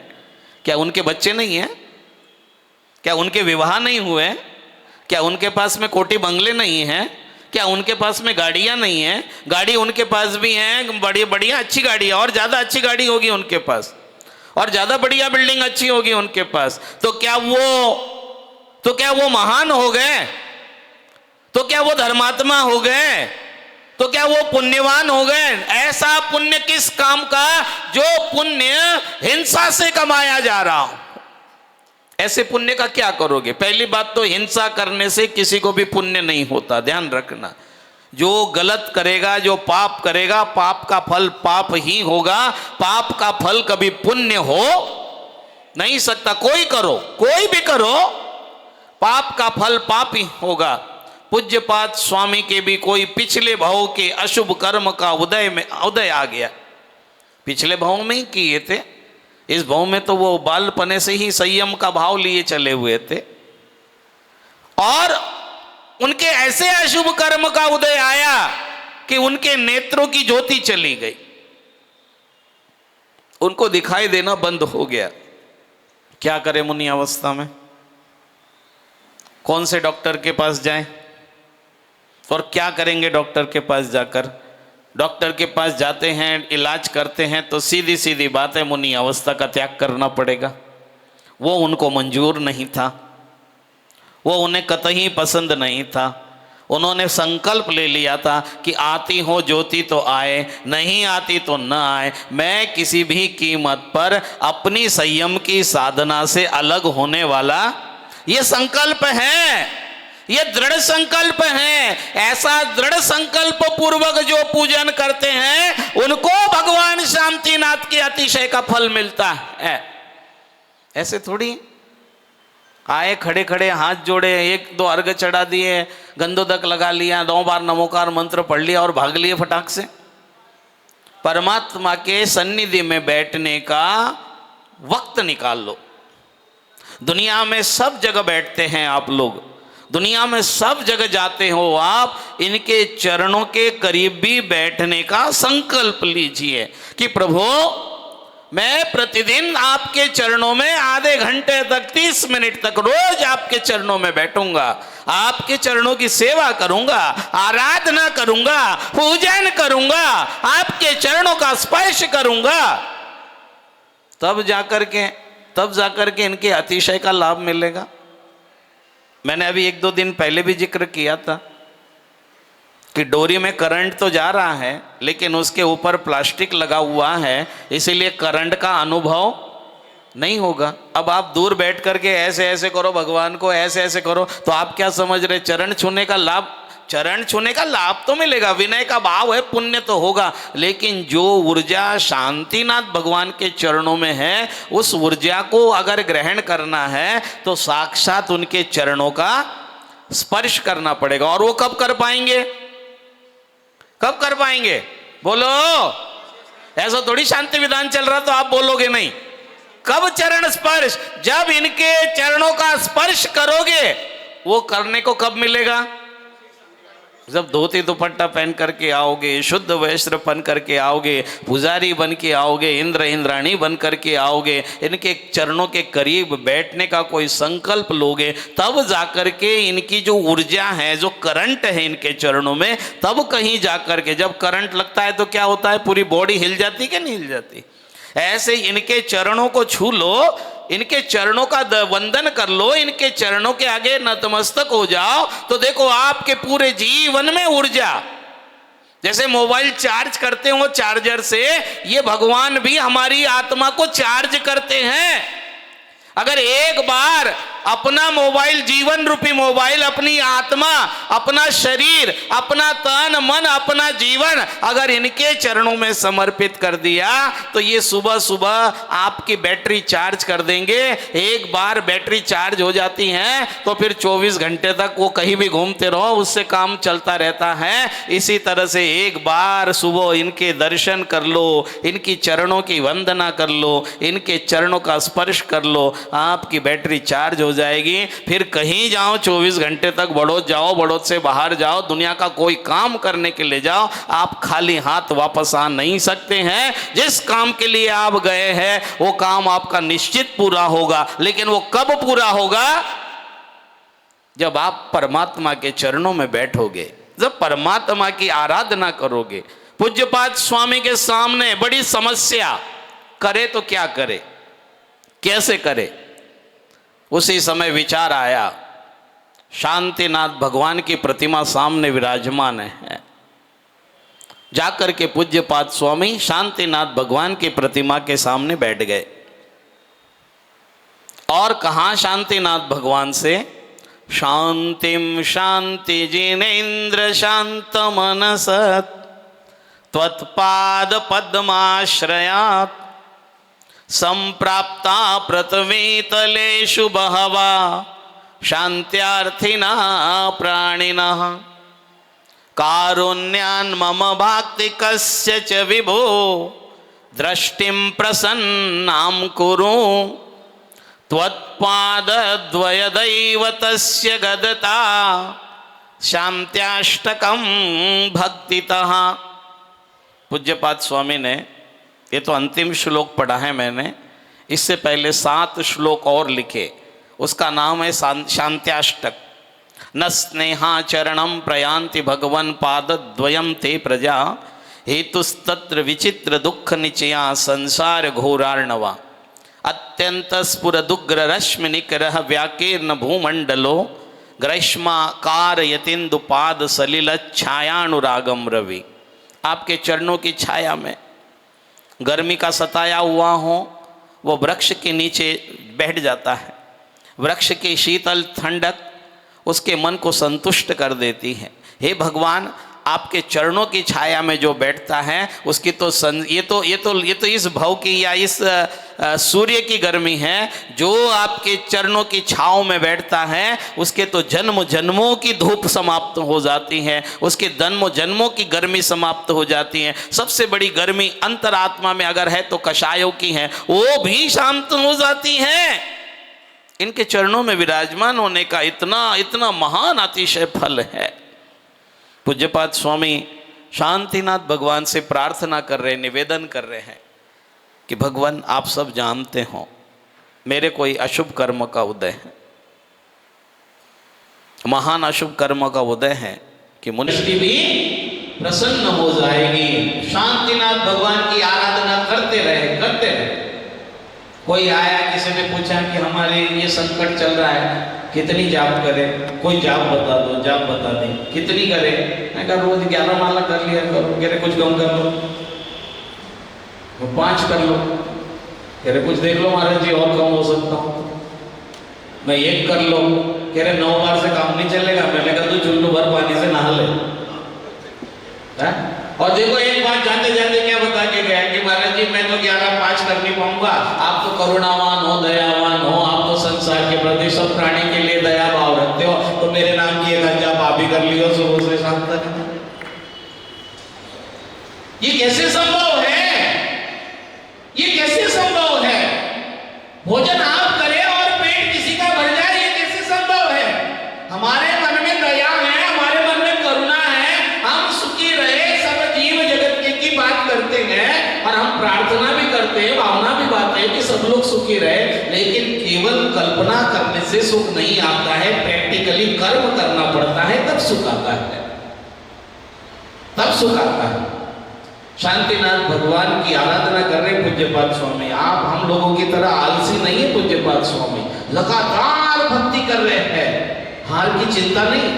क्या उनके बच्चे नहीं हैं? क्या उनके विवाह नहीं हुए? क्या उनके पास में कोठी बंगले नहीं है? क्या उनके पास में गाड़ियां नहीं है? गाड़ी उनके पास भी है, बड़ी बढ़िया अच्छी गाड़ी है, और ज़्यादा अच्छी गाड़ी होगी उनके पास, और ज़्यादा बढ़िया बिल्डिंग अच्छी होगी उनके पास। तो क्या वो महान हो गए? तो क्या वो धर्मात्मा हो गए? तो क्या वो पुण्यवान हो गए? ऐसा पुण्य किस काम का जो पुण्य हिंसा से कमाया जा रहा हो? ऐसे पुण्य का क्या करोगे? पहली बात तो हिंसा करने से किसी को भी पुण्य नहीं होता, ध्यान रखना। जो गलत करेगा, जो पाप करेगा, पाप का फल पाप ही होगा। पाप का फल कभी पुण्य हो नहीं सकता। कोई करो, कोई भी करो, पाप का फल पाप ही होगा। पूज्यपाद स्वामी के भी कोई पिछले भाव के अशुभ कर्म का उदय आ गया, पिछले भाव में ही किए थे, इस भाव में तो वो बालपने से ही संयम का भाव लिए चले हुए थे, और उनके ऐसे अशुभ कर्म का उदय आया कि उनके नेत्रों की ज्योति चली गई, उनको दिखाई देना बंद हो गया। क्या करें मुनि अवस्था में? कौन से डॉक्टर के पास जाएं? और क्या करेंगे डॉक्टर के पास जाकर? डॉक्टर के पास जाते हैं, इलाज करते हैं, तो सीधी सीधी बात है, मुनि अवस्था का त्याग करना पड़ेगा। वो उनको मंजूर नहीं था, वो उन्हें कतई पसंद नहीं था। उन्होंने संकल्प ले लिया था कि आती हो ज्योति तो आए, नहीं आती तो न आए, मैं किसी भी कीमत पर अपनी संयम की साधना से अलग होने वाला, ये संकल्प है, ये दृढ़ संकल्प है। ऐसा दृढ़ संकल्प पूर्वक जो पूजन करते हैं उनको भगवान शांतिनाथ के अतिशय का फल मिलता है। ऐसे थोड़ी आए, खड़े खड़े हाथ जोड़े, एक दो अर्घ चढ़ा दिए, गंधोदक लगा लिया, 2 बार नमोकार मंत्र पढ़ लिया और भाग लिए फटाक से। परमात्मा के सन्निधि में बैठने का वक्त निकाल लो। दुनिया में सब जगह बैठते हैं आप लोग, दुनिया में सब जगह जाते हो आप, इनके चरणों के करीब भी बैठने का संकल्प लीजिए कि प्रभु मैं प्रतिदिन आपके चरणों में आधे घंटे तक, 30 मिनट तक रोज आपके चरणों में बैठूंगा, आपके चरणों की सेवा करूंगा, आराधना करूंगा, पूजन करूंगा, आपके चरणों का स्पर्श करूंगा, तब जाकर के इनके अतिशय का लाभ मिलेगा। मैंने अभी 1-2 दिन पहले भी जिक्र किया था कि डोरी में करंट तो जा रहा है, लेकिन उसके ऊपर प्लास्टिक लगा हुआ है, इसीलिए करंट का अनुभव नहीं होगा। अब आप दूर बैठ करके ऐसे ऐसे करो, भगवान को ऐसे ऐसे करो, तो आप क्या समझ रहे? चरण छूने का लाभ, चरण छूने का लाभ तो मिलेगा, विनय का भाव है, पुण्य तो होगा, लेकिन जो ऊर्जा शांतिनाथ भगवान के चरणों में है, उस ऊर्जा को अगर ग्रहण करना है तो साक्षात उनके चरणों का स्पर्श करना पड़ेगा। और वो कब कर पाएंगे? कब कर पाएंगे? बोलो। ऐसा थोड़ी शांति विधान चल रहा तो आप बोलोगे नहीं। कब चरण स्पर्श? जब इनके चरणों का स्पर्श करोगे। वो करने को कब मिलेगा? जब धोती दुपट्टा पहन करके आओगे, शुद्ध वस्त्र पहन करके आओगे, पुजारी बन के आओगे, इंद्र इंद्राणी बन करके आओगे, इनके चरणों के करीब बैठने का कोई संकल्प लोगे, तब जाकर के इनकी जो ऊर्जा है, जो करंट है इनके चरणों में, तब कहीं जाकर के जब करंट लगता है तो क्या होता है? पूरी बॉडी हिल जाती कि नहीं हिल जाती? ऐसे इनके चरणों को छू लो, इनके चरणों का वंदन कर लो, इनके चरणों के आगे नतमस्तक हो जाओ, तो देखो आपके पूरे जीवन में ऊर्जा, जैसे मोबाइल चार्ज करते हो चार्जर से, ये भगवान भी हमारी आत्मा को चार्ज करते हैं। अगर एक बार अपना मोबाइल, जीवन रूपी मोबाइल, अपनी आत्मा, अपना शरीर, अपना तन मन, अपना जीवन अगर इनके चरणों में समर्पित कर दिया तो ये सुबह सुबह आपकी बैटरी चार्ज कर देंगे। एक बार बैटरी चार्ज हो जाती है तो फिर 24 घंटे तक वो कहीं भी घूमते रहो, उससे काम चलता रहता है। इसी तरह से एक बार सुबह इनके दर्शन कर लो, इनकी चरणों की वंदना कर लो, इनके चरणों का स्पर्श कर लो, आपकी बैटरी चार्ज हो जाएगी। फिर कहीं जाओ, 24 घंटे तक बड़ौद जाओ, बड़ौद से बाहर जाओ, दुनिया का कोई काम करने के लिए जाओ, आप खाली हाथ वापस आ नहीं सकते हैं। जिस काम के लिए आप गए हैं वो काम आपका निश्चित पूरा होगा, लेकिन वो कब पूरा होगा? जब आप परमात्मा के चरणों में बैठोगे, जब परमात्मा की आराधना करोगे, पूज्यपाद स्वामी के सामने बड़ी समस्या, करे तो क्या करे, कैसे करे। उसी समय विचार आया, शांतिनाथ भगवान की प्रतिमा सामने विराजमान है। जाकर के पूज्यपाद स्वामी शांतिनाथ भगवान की प्रतिमा के सामने बैठ गए और कहा शांतिनाथ भगवान से, शांतिम शांति जिनेन्द्र शांत मनसत् त्वत्पाद पद्माश्रयात् संप्राप्ता पृथ्वीतलेषु बहवा शान्त्यार्थिनः प्राणिनः कारुण्यान् मम भाक्तिकस्य च विभो दृष्टिं प्रसन्नां कुरु त्वत्पादद्वयदैवतस्य गदता शान्त्याष्टकं भक्तितः। पूज्यपाद स्वामी ने, ये तो अंतिम श्लोक पढ़ा है मैंने, इससे पहले 7 श्लोक और लिखे, उसका नाम है शांत्याष्टक। न स्नेहाचरणं प्रयान्ति भगवन् पादद्वयं ते प्रजा हेतुस्तत्र विचित्र दुःख निचया संसार घोरार्णवा अत्यंत स्फुरदुग्र रश्मि निकरः व्याकीर्ण भूमंडलो ग्रैष्माकार यतिन्दुपाद सलिल छायानुरागम रवि। आपके चरणों की छाया में गर्मी का सताया हुआ हो, वो वृक्ष के नीचे बैठ जाता है। वृक्ष की शीतल ठंडक उसके मन को संतुष्ट कर देती है। हे भगवान, आपके चरणों की छाया में जो बैठता है उसकी तो ये तो इस भव की या इस सूर्य की गर्मी है। जो आपके चरणों की छांव में बैठता है उसके तो जन्म जन्मों की धूप समाप्त हो जाती है, उसके जन्म जन्मों की गर्मी समाप्त हो जाती है। सबसे बड़ी गर्मी अंतरात्मा में अगर है तो कषायों की है, वो भी शांत हो जाती है। इनके चरणों में विराजमान होने का इतना महान अतिशय फल है। पूज्यपाद स्वामी शांतिनाथ भगवान से प्रार्थना कर रहे, निवेदन कर रहे हैं कि भगवान आप सब जानते हो मेरे कोई अशुभ कर्म का उदय है, महान अशुभ कर्म का उदय है कि मनुष्य भी प्रसन्न हो जाएगी। शांतिनाथ भगवान की आराधना करते रहे। कोई आया, किसी ने पूछा कि हमारे ये संकट चल रहा है, कितनी जाप करे, कोई जाप बता दो, जाप बता दे, कितनी करे। मैं कहा रोज 11 माला कर लिया करो। कह रहे कुछ कम कर लो, 5 कर लो। कह रहे कुछ देख लो महाराज जी और कम हो सकता हूँ, मैं 1 कर लो। कह रहे 9 बार से काम नहीं चलेगा। मैंने कहा तू चुल्लू भर पानी से नहा ले। और देखो एक बात जाते जाते क्या बता के गया कि महाराज जी मैं तो 11-5 कर नहीं पाऊंगा, आप तो करुणावान हो, दयावान हो, आप तो संसार के प्रति सब प्राणी के लिए दया भाव रखते हो, तो मेरे नाम की एक जाप आप भी कर लियो सुबह से शाम तक। ये कैसे संभव है? ये कैसे संभव है? भोजन आप करें और पेट किसी का भर जाए, ये कैसे संभव है? हमारे मन में दया है, हमारे मन में करुणा है, हम सुखी रहे, सब जीव जगत की बात करते हैं और हम प्रार्थना भी करते हैं, भावना भी बात है कि सब लोग सुखी रहे। लेकिन केवल कल्पना करने से सुख नहीं आता है, प्रैक्टिकली कर्म करना पड़ता है, तब सुख आता है, तब सुख आता है। शांतिनाथ भगवान की आराधना कर रहे पूज्यपाद स्वामी। आप हम लोगों की तरह आलसी नहीं है पूज्यपाद स्वामी, लगातार भक्ति कर रहे हैं। हार की चिंता नहीं,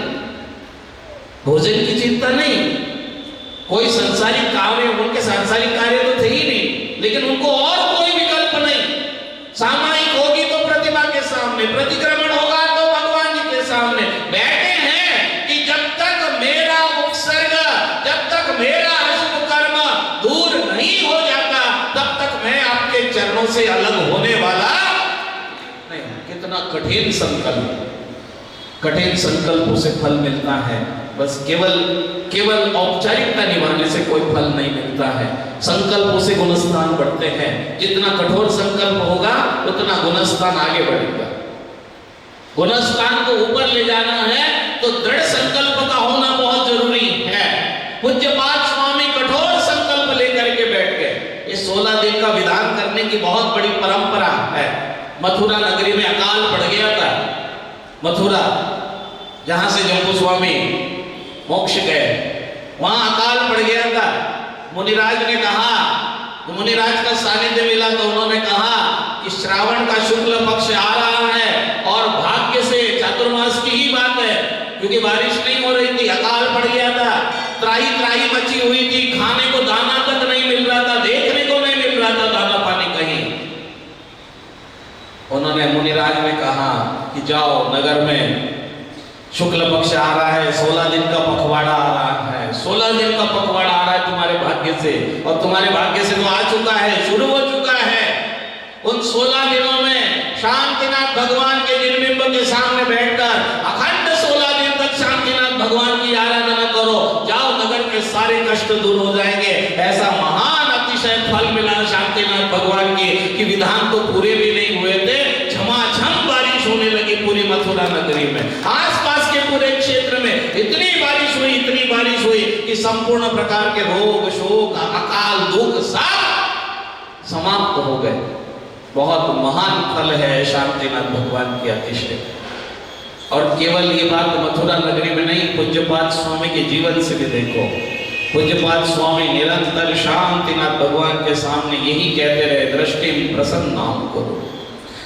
भोजन की चिंता नहीं, कोई सांसारिक कार्य, उनके सांसारिक कार्य तो थे ही नहीं, लेकिन उनको और कोई विकल्प नहीं। सामायिक होगी तो प्रतिमा के सामने, प्रतिक्रमण होगा तो भगवान जी के सामने बैठे हैं कि जब तक मेरा उपसर्ग, जब तक मेरा अशुभ कर्म दूर नहीं हो जाता, तब तक मैं आपके चरणों से अलग होने वाला नहीं। कितना कठिन संकल्प, कठिन संकल्पों से फल मिलता है। बस केवल औपचारिकता निभाने से कोई फल नहीं मिलता है। संकल्पों से गुणस्थान बढ़ते हैं। जितना कठोर संकल्प होगा उतना गुणस्थान आगे बढ़ेगा। गुणस्थान को ऊपर ले जाना है तो दृढ़ संकल्प का होना बहुत जरूरी है। पूज्यपाद स्वामी कठोर संकल्प लेकर के बैठ गए। ये 16 दिन का विधान करने की बहुत बड़ी परंपरा है। मथुरा नगरी में अकाल पड़ गया था। मथुरा जहां से जम्बू स्वामी मोक्ष गए, वहां अकाल पड़ गया था। मुनिराज ने कहा, तो मुनिराज का सानिध्य मिला तो उन्होंने कहा कि श्रावण का शुक्ल पक्ष आ रहा है और भाग्य से चातुर्मास की ही बात है, क्योंकि बारिश नहीं हो रही थी, अकाल पड़ गया था, त्राही त्राही मची हुई थी, खाने को दाना तक नहीं मिल रहा था, देखने को नहीं मिल रहा था दाना पानी कहीं। उन्होंने मुनिराज ने कहा कि जाओ नगर में शुक्ल पक्ष आ रहा है, 16 दिन का पखवाड़ा आ रहा है, 16 दिन का पखवाड़ा आ रहा है तुम्हारे भाग्य से, और तुम्हारे भाग्य से तो आ चुका है, शुरू हो चुका है। उन 16 दिनों में शांतिनाथ भगवान के निर्बिंब के सामने बैठकर अखंड 16 दिन तक शांतिनाथ भगवान की आराधना करो, जाओ नगर के सारे कष्ट दूर हो जाएंगे। ऐसा महान अतिशय फल मिला शांतिनाथ भगवान की कि विधान तो पूरे भी नहीं हुए थे, झमाझम बारिश होने लगी पूरी मथुरा नगरी में। आसपास के पूरे क्षेत्र में इतनी बारिश हुई कि संपूर्ण प्रकार के रोग शोक अकाल दुख सब समाप्त हो गए। बहुत महान फल है शांतिनाथ भगवान की अतिशय। और केवल ये बात मथुरा नगरी में नहीं, पूज्यपाद स्वामी के जीवन से भी देखो। पूज्यपाद स्वामी निरंतर शांतिनाथ भगवान के सामने यही कहते रहे, दृष्टिम प्रसन्नाम करो,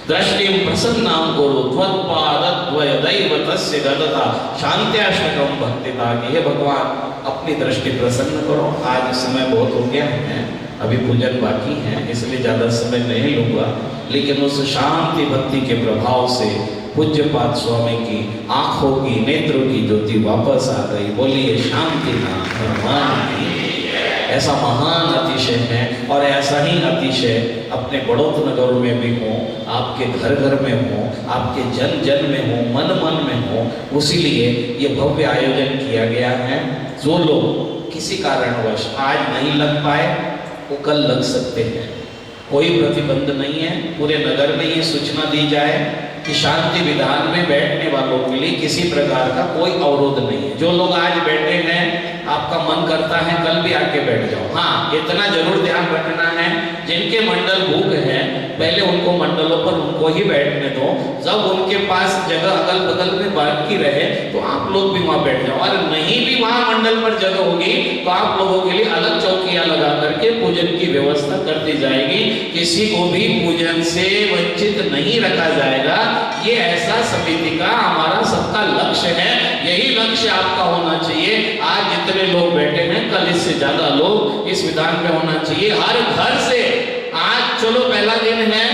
दृष्टिम प्रसन्नाम करो, त्वत्पादद्वय दैवतस्य गदता शांत्याश्रकम भक्तिता। हे भगवान अपनी दृष्टि प्रसन्न करो। आज समय बहुत हो गया है, अभी पूजन बाकी है, इसलिए ज्यादा समय नहीं लूंगा, लेकिन उस शांति भक्ति के प्रभाव से पूज्यपाद स्वामी की आंखों की नेत्रों की ज्योति वापस आ गई। बोलिए शांतिनाथ भगवान की। ऐसा महान अतिशय है और ऐसा ही अतिशय अपने बड़ौत नगरों में भी हो, आपके घर घर में हो, आपके जन जन में हो, मन मन में हो। उसीलिए ये भव्य आयोजन किया गया है। जो लोग किसी कारणवश आज नहीं लग पाए वो कल लग सकते हैं, कोई प्रतिबंध नहीं है। पूरे नगर में ये सूचना दी जाए कि शांति विधान में बैठने वालों के लिए किसी प्रकार का कोई अवरोध नहीं है। जो लोग आज बैठे हैं, आपका मन करता है कल भी आके बैठ जाओ। हाँ, इतना जरूर ध्यान रखना है, जिनके मंडल बुक है पहले उनको मंडलों पर उनको ही बैठने दो। जब उनके पास जगह अगल बगल में बाकी रहे तो आप लोग भी वहां बैठ जाओ, और नहीं भी वहां मंडल पर जगह होगी तो आप लोगों के लिए अलग चौकियां लगा करके पूजन की व्यवस्था कर दी जाएगी। किसी को भी पूजन से वंचित नहीं रखा जाएगा। ये ऐसा समिति का हमारा सबका लक्ष्य है, यही लक्ष्य आपका होना चाहिए। आज जितने लोग बैठे हैं, कल इससे ज्यादा लोग इस विधान में होना चाहिए। हर घर से आज चलो पहला दिन है,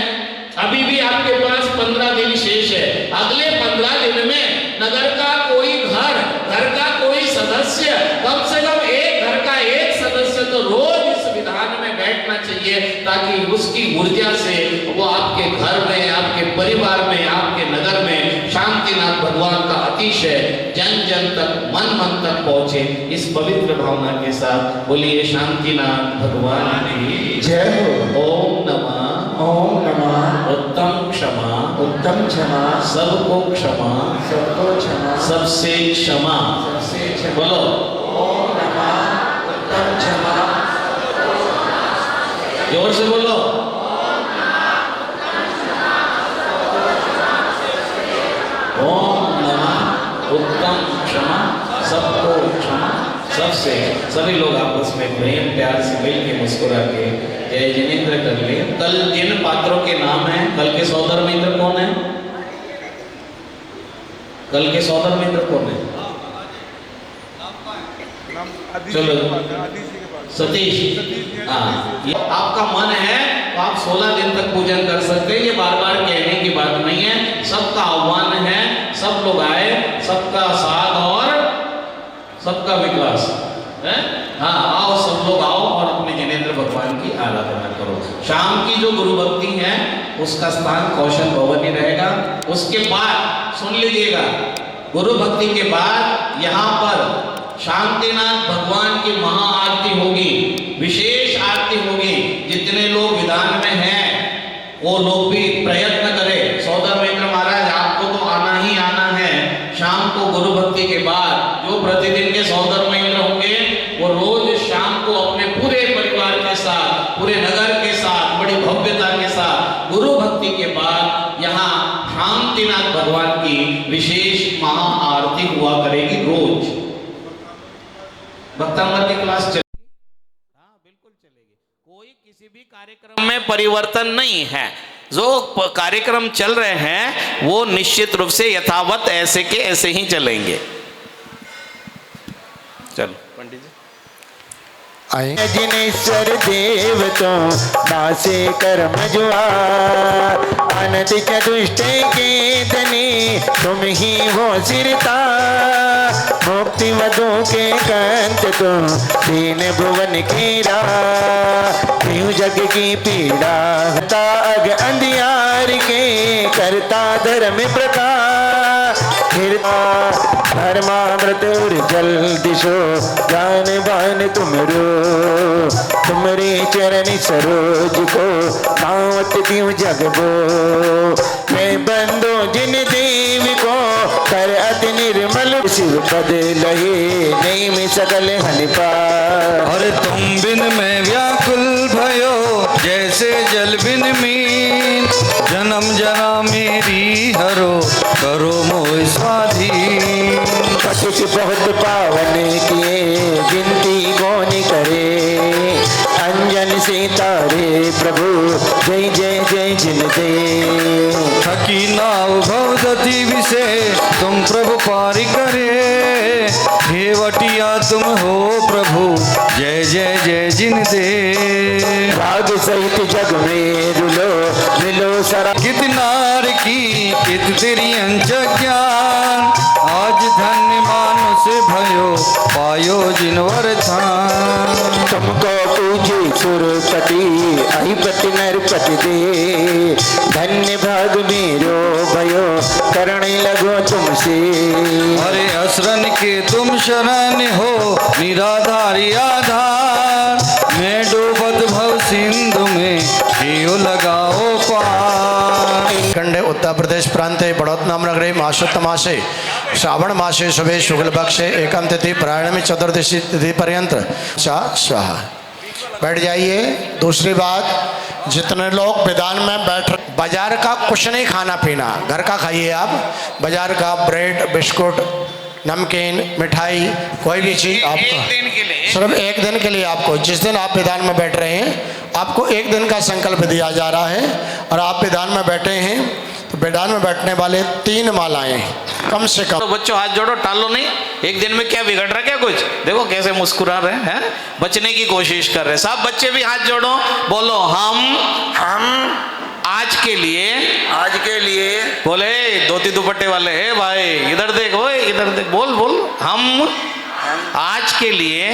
अभी भी आपके पास 15 दिन शेष है। अगले 15 दिन में नगर का कोई घर का कोई सदस्य, कम से कम एक घर का एक सदस्य तो रोज इस विधान में बैठना चाहिए, ताकि उसकी ऊर्जा से वो आपके घर में, आपके परिवार में, आपके नगर में शांतिनाथ भगवान का अतिशय जन जन तक, मन मन तक पहुंचे। इस पवित्र भावना के साथ बोलिए शांतिनाथ भगवान की जय हो। ओम नमः उत्तम क्षमा सबको क्षमा सबसे क्षमा। बोलो ओम नमः उत्तम क्षमा। जोर से बोलो। ओम नमः उत्तम क्षमा सबको क्षमा सबसे। सभी लोग आपस में प्रेम प्यार से मिल के मुस्कुरा के जय जिनेंद्र कर ले। कल जिन पात्रों के नाम है, कल के सौदर मित्र कौन है? कल के सौदर मित्र कौन है? चलो सतीश। हाँ, ये आपका मन है तो आप 16 दिन तक पूजन कर सकते हैं। ये बार बार कहने की बात नहीं है, सबका आह्वान है, सब लोग आए, सबका साथ और सबका विकास है। हाँ, आओ सब लोग आओ और अपने जिनेंद्र भगवान की आराधना करो। शाम की जो गुरु भक्ति है उसका स्थान कौशल भवन ही रहेगा। उसके बाद सुन लीजिएगा, गुरु भक्ति के बाद यहाँ पर शांतिनाथ भगवान की महाआरती होगी, विशेष आरती होगी। जितने लोग विधान में हैं वो लोग भी प्रयत्न करें। सौदर मित्र महाराज, आपको तो आना ही आना है। शाम को गुरु भक्ति के बाद जो प्रतिदिन के सौदर मित्र होंगे वो रोज शाम को अपने पूरे परिवार के साथ, पूरे नगर के साथ, बड़ी भव्यता के साथ गुरु भक्ति के बाद यहाँ शांतिनाथ भगवान की विशेष महाआरती हुआ सप्तांग की क्लास चलेगी। हाँ बिल्कुल चलेगी। कोई किसी भी कार्यक्रम में परिवर्तन नहीं है। जो कार्यक्रम चल रहे हैं वो निश्चित रूप से यथावत ऐसे के ऐसे ही चलेंगे। चलो पंडित जी आए जिनेश्वर देव तो दासे कर्म जुआर अनंत चतुष्ट के धनी तुम ही हो सिरता मुक्ति मधु के कंत तुम दीन भुवन कीरा क्यों जग की पीड़ा ताग अंधियार के करता धर्म प्रकाश धर्मामृत जल दिशो ज्ञान बान तुमरो तुमरे चरण सरोज को नावत दियो जगबो मैं बंदो जिन देव को कर अति निर्मल शिव पद लहे नहीं में सकल हनिपा और तुम बिन मैं व्याकुल भयो जैसे जल बिन मीन जन्म जना मेरी हरो करो मोह स्वाधीन पतित बहुत पावन किए गिनती कौन करे अंजन से तारे प्रभु जय जय जय जिन दे थकी नाव भवदति विषे तुम प्रभु पारी करे हे वटिया तुम हो प्रभु जय जय जय जिन दे राग सहित जग में रुलो मिलो सरा कितनार की कित तेरी अंश ज्ञान आज धन्य मानुष भयो पायो जिनवर थान तुमको पूजे सुरपति अधिपति नरपति दे धन्य भाग मेरो भयो करने लगो तुमसे अरे असरन के तुम शरण हो निराधारी आधार मैं डूबत भव सिंधु में हियो लगाओ पार खंडे उत्तर प्रदेश प्रांत बड़ौत नाम नगरे मासोत्तमासे श्रावण मासे शुभे शुक्ल पक्षे एकम तिथि प्रायणमी चतुर्दशी तिथि पर्यंत स्वाहा। बैठ जाइए। दूसरी बात, जितने लोग मैदान में बैठ रहे, बाजार का कुछ नहीं खाना पीना, घर का खाइए आप। बाजार का ब्रेड बिस्कुट नमकीन मिठाई कोई भी चीज़ आपको सिर्फ एक दिन के लिए, आपको जिस दिन आप मैदान में बैठ रहे हैं आपको एक दिन का संकल्प दिया जा रहा है। और आप मैदान में बैठे हैं तो मैदान में बैठने वाले 3 मालाएं कम से कम। तो बच्चों हाथ जोड़ो, टालो नहीं। एक दिन में क्या बिगड़ रहा है क्या कुछ? देखो कैसे मुस्कुरा रहे हैं, बचने की कोशिश कर रहे हैं। सब बच्चे भी हाथ जोड़ो, बोलो हम आज के लिए बोले धोती दुपट्टे वाले है भाई, इधर देख, ओए इधर देख, बोल हम आज के लिए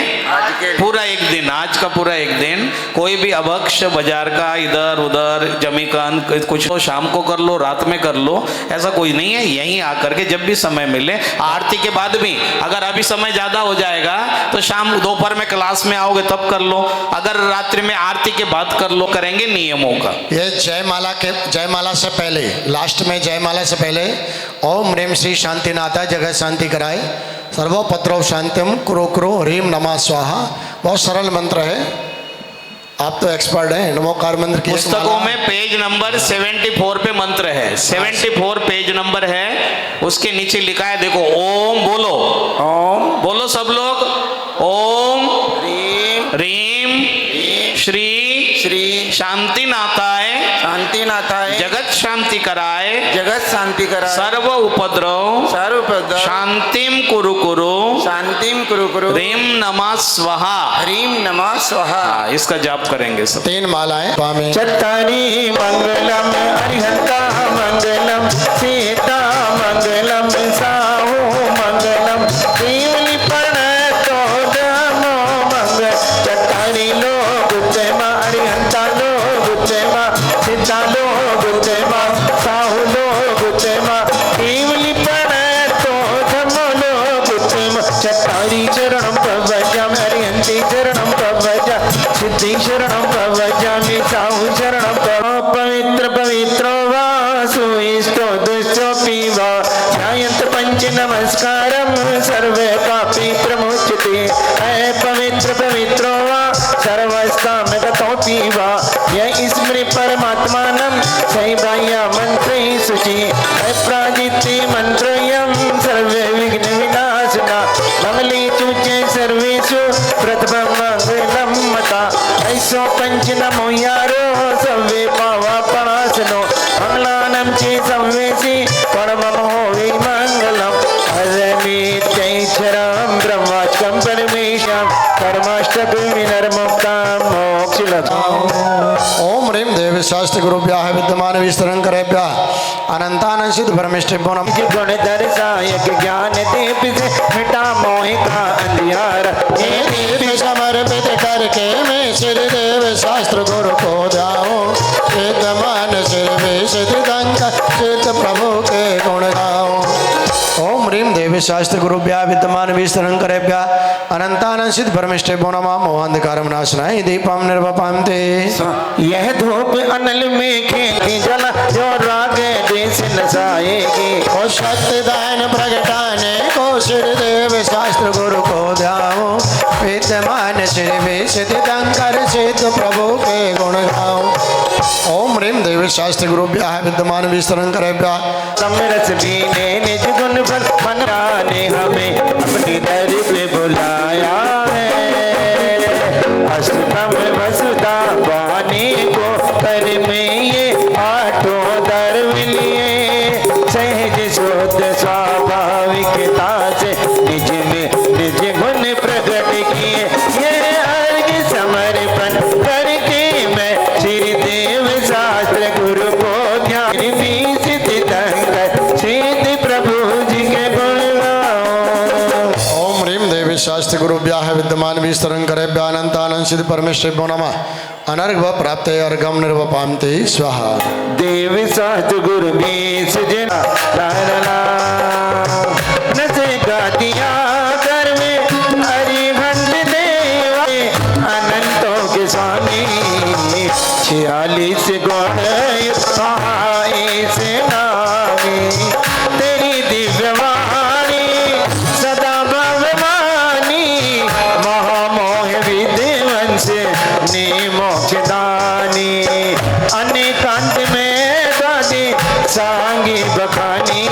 पूरा एक दिन, आज का पूरा एक दिन कोई भी अभक्ष बाजार का इधर उधर जमीकान कुछ तो शाम को कर लो, रात में कर लो, ऐसा कोई नहीं है। यहीं आकर के जब भी समय मिले, आरती के बाद भी, अगर अभी समय ज़्यादा हो जाएगा तो शाम दोपहर में क्लास में आओगे तब कर लो, अगर रात्रि में आरती के बाद कर लो, करेंगे नियमों का। ये जयमाला से पहले, लास्ट में जयमाला से पहले ओम ह्रीम श्री शांतिनाथाय जगह शांति कराए सर्वोपद्रव शांतिम कुरु कुरु ह्रीम नमः स्वाहा। बहुत सरल मंत्र है, आप तो एक्सपर्ट हैं। नमोकार मंत्र की पुस्तकों में पेज नंबर 74 पे मंत्र है, 74 पेज नंबर है, उसके नीचे लिखा है, देखो ओम बोलो सब लोग, ओम ह्रीम श्री शांतिनाथाय जगत शांति कराए सर्व उपद्रव शांतिम कुरु कुरु ह्रीम नमः स्वाहा। इसका जाप करेंगे सब। 3 मालाएं स्वामी। चत्तारी मंगलम अरिहंता मंगलम सीता मंगलम साहू मंगलम देवली प्रणतो नमो मंगल। चत्तारी लोग उच्चमा अरिहंता लोग उच्चमा सीता लोग उच्चमा साहू लोग उच्चमा देवली प्रणतो नमो लोग उच्चमा। चत्तारी चरणम प्रभजम अरिहंती चरणम प्रभजा सिद्धि शरणम प्रभजामि साहु शरणम पवित्र वा सुइष्टो दुष्टो पीवा ध्यायन्त पंच नमस्कारम सर्वे पापी प्रमुच्यते। है पवित्र वा सर्वस्ताम गतो पीवा यह स्मृति परमात्मानं सैवाया मंत्र शुचि प्राजिति मंत्रयं सर्वे विघ्न विनाशना मंगले चुचे सर्वेषु प्रथम मंगलम मता ऐसो पंच नमो यारो सवे पावा पासनो मंगलानम चे संवेसी परमम होवि मंगलम हरमित्यैश्वरम ब्रह्माष्टकम परमेशम कर्माष्टकम विनर्मुक्ताम मोक्षलताम। ओम ह्रीं देवी शास्त्र गुरुभ्याः विद्यमान विस्तरं करेभ्यः अनंतानंद सिद्ध परमेष्ठिभ्यो नमः। गुण दर्शायक ज्ञान दीप से मिटा मोह का अंधियारा ये दीप समर्पित करके मैं श्री देव शास्त्र गुरु को जाऊं सिद्ध मान सिर विशुद्ध सिद्ध प्रभु के गुण गाऊं। ओम ह्रीं देवी शास्त्र गुरुभ्याः विद्यमान विस्तरं करेभ्यः अनंतानंद सिद्ध परमेष्ठिभ्यो नमः। मोहांधकारं नाशनाय दीपं निर्वपान्ते। यह धूप अनल में खेली जला जो राग देश नसाएगी ओ शक्ति दान प्रगटाने को श्री देव शास्त्र गुरु को ध्याओ विद्यमान श्री विशुद्ध सिद्ध प्रभु के गुण गाओ। ओम ह्रीं देवी शास्त्र गुरुभ्याः विद्यमान विस्तरं करेभ्यः समरस बीने निज गुण फल मनाने हमें अपनी दर पे बुलाया है। अष्टम वसुधा वाणी को कर में ये आठों दर्व लिए सहज शुद्ध स्वाभाविकता से निज में निज गुण प्रकट किए। ये अर्घ समर्पण करके मैं श्री देव शास्त्र गुरु को ध्यान सिद्ध प्रभु जी के गुण गाऊं। ओम ह्रीं देवी शास्त्र गुरुभ्याः विद्यमान विस्तरं करेभ्यः अनंतानंद सिद्ध परमेष्ठिभ्यो नमः। अनर्घ प्राप्ते अर्घं निर्वपान्ते स्वाहा। देव शास्त्र गुरु बीस जना नसे गातिया कर में हरिघंट देवा अनंतों के स्वामी 46 गुण से नामी तेरी दिव्यवाणी सदा भगवानी महामोह विद्वंस ने मोक्षदानी अनेकांत में दादी सांगी बखानी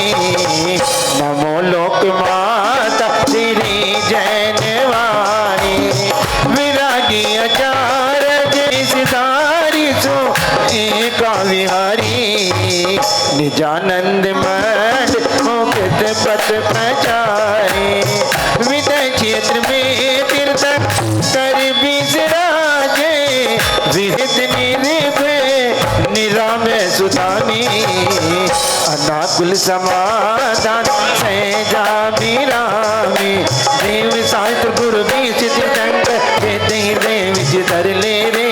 नमो लोक माता तेरी जैनवाणी विरागी आचार्य सितारी सो एका विहारी निजानंद मंड मुक्त पथ प्रचारी विदय क्षेत्र में तीर्थ कर विसराजे विहित निर्भय निराम सुधानी अनाकुल समाधान सहजा बिरामी देव शास्त्र गुरु बीस शंकर कहते देव धर ले रे।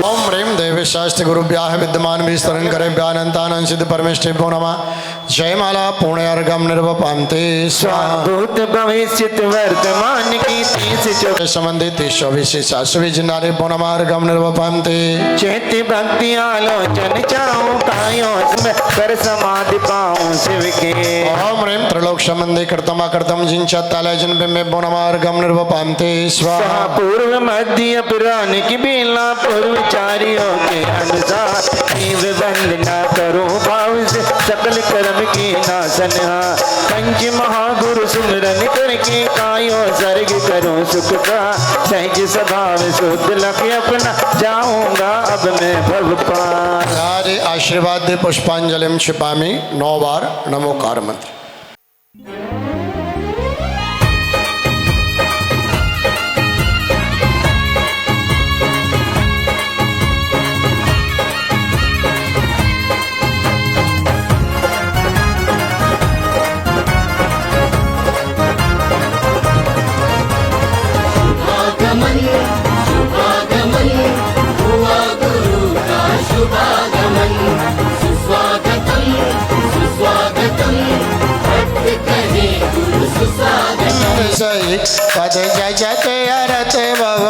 ओम ह्रीं देवी शास्त्र गुरुभ्याः विद्यमान विस्तरं करेभ्यः अनंतानंद सिद्ध परमेष्ठिभ्यो नमः। जयमाला पुण्य अर्घं निर्वपान्ते स्वाहा। भूत भविष्य वर्तमान की 30 संबंधित 24 जिन्नारे नमः अर्घं निर्वपान्ते। चैत्य भक्ति आलोचन चाहूं कायों कर समाधि पाऊं शिव के। ओम ह्रीं त्रिलोक संबंधी कर्तमा कर्तम जिनचत्तालय जन्मे नमः अर्घं निर्वपान्ते स्वाहा। पूर्व मध्य पुराण की बेला पूर्वचारियों के अनुसार शिव वंदना करूं भाव से सकल कर्म की नाशन। पंच महागुरु सुमरन करके कायो सर्ग करूं सुख का सहज स्वभाव शुद्ध लख अपना जाऊंगा अब मैं भव पार। सारे आशीर्वाद दे पुष्पांजलिम छिपामी 9 बार नमोकार मंत्र। शुभागमन हुआ गुरु का शुभागमन सुस्वागतम सुस्वागतम भक्त कहे गुरु सुस्वागतम। सही पद जगत अरत भव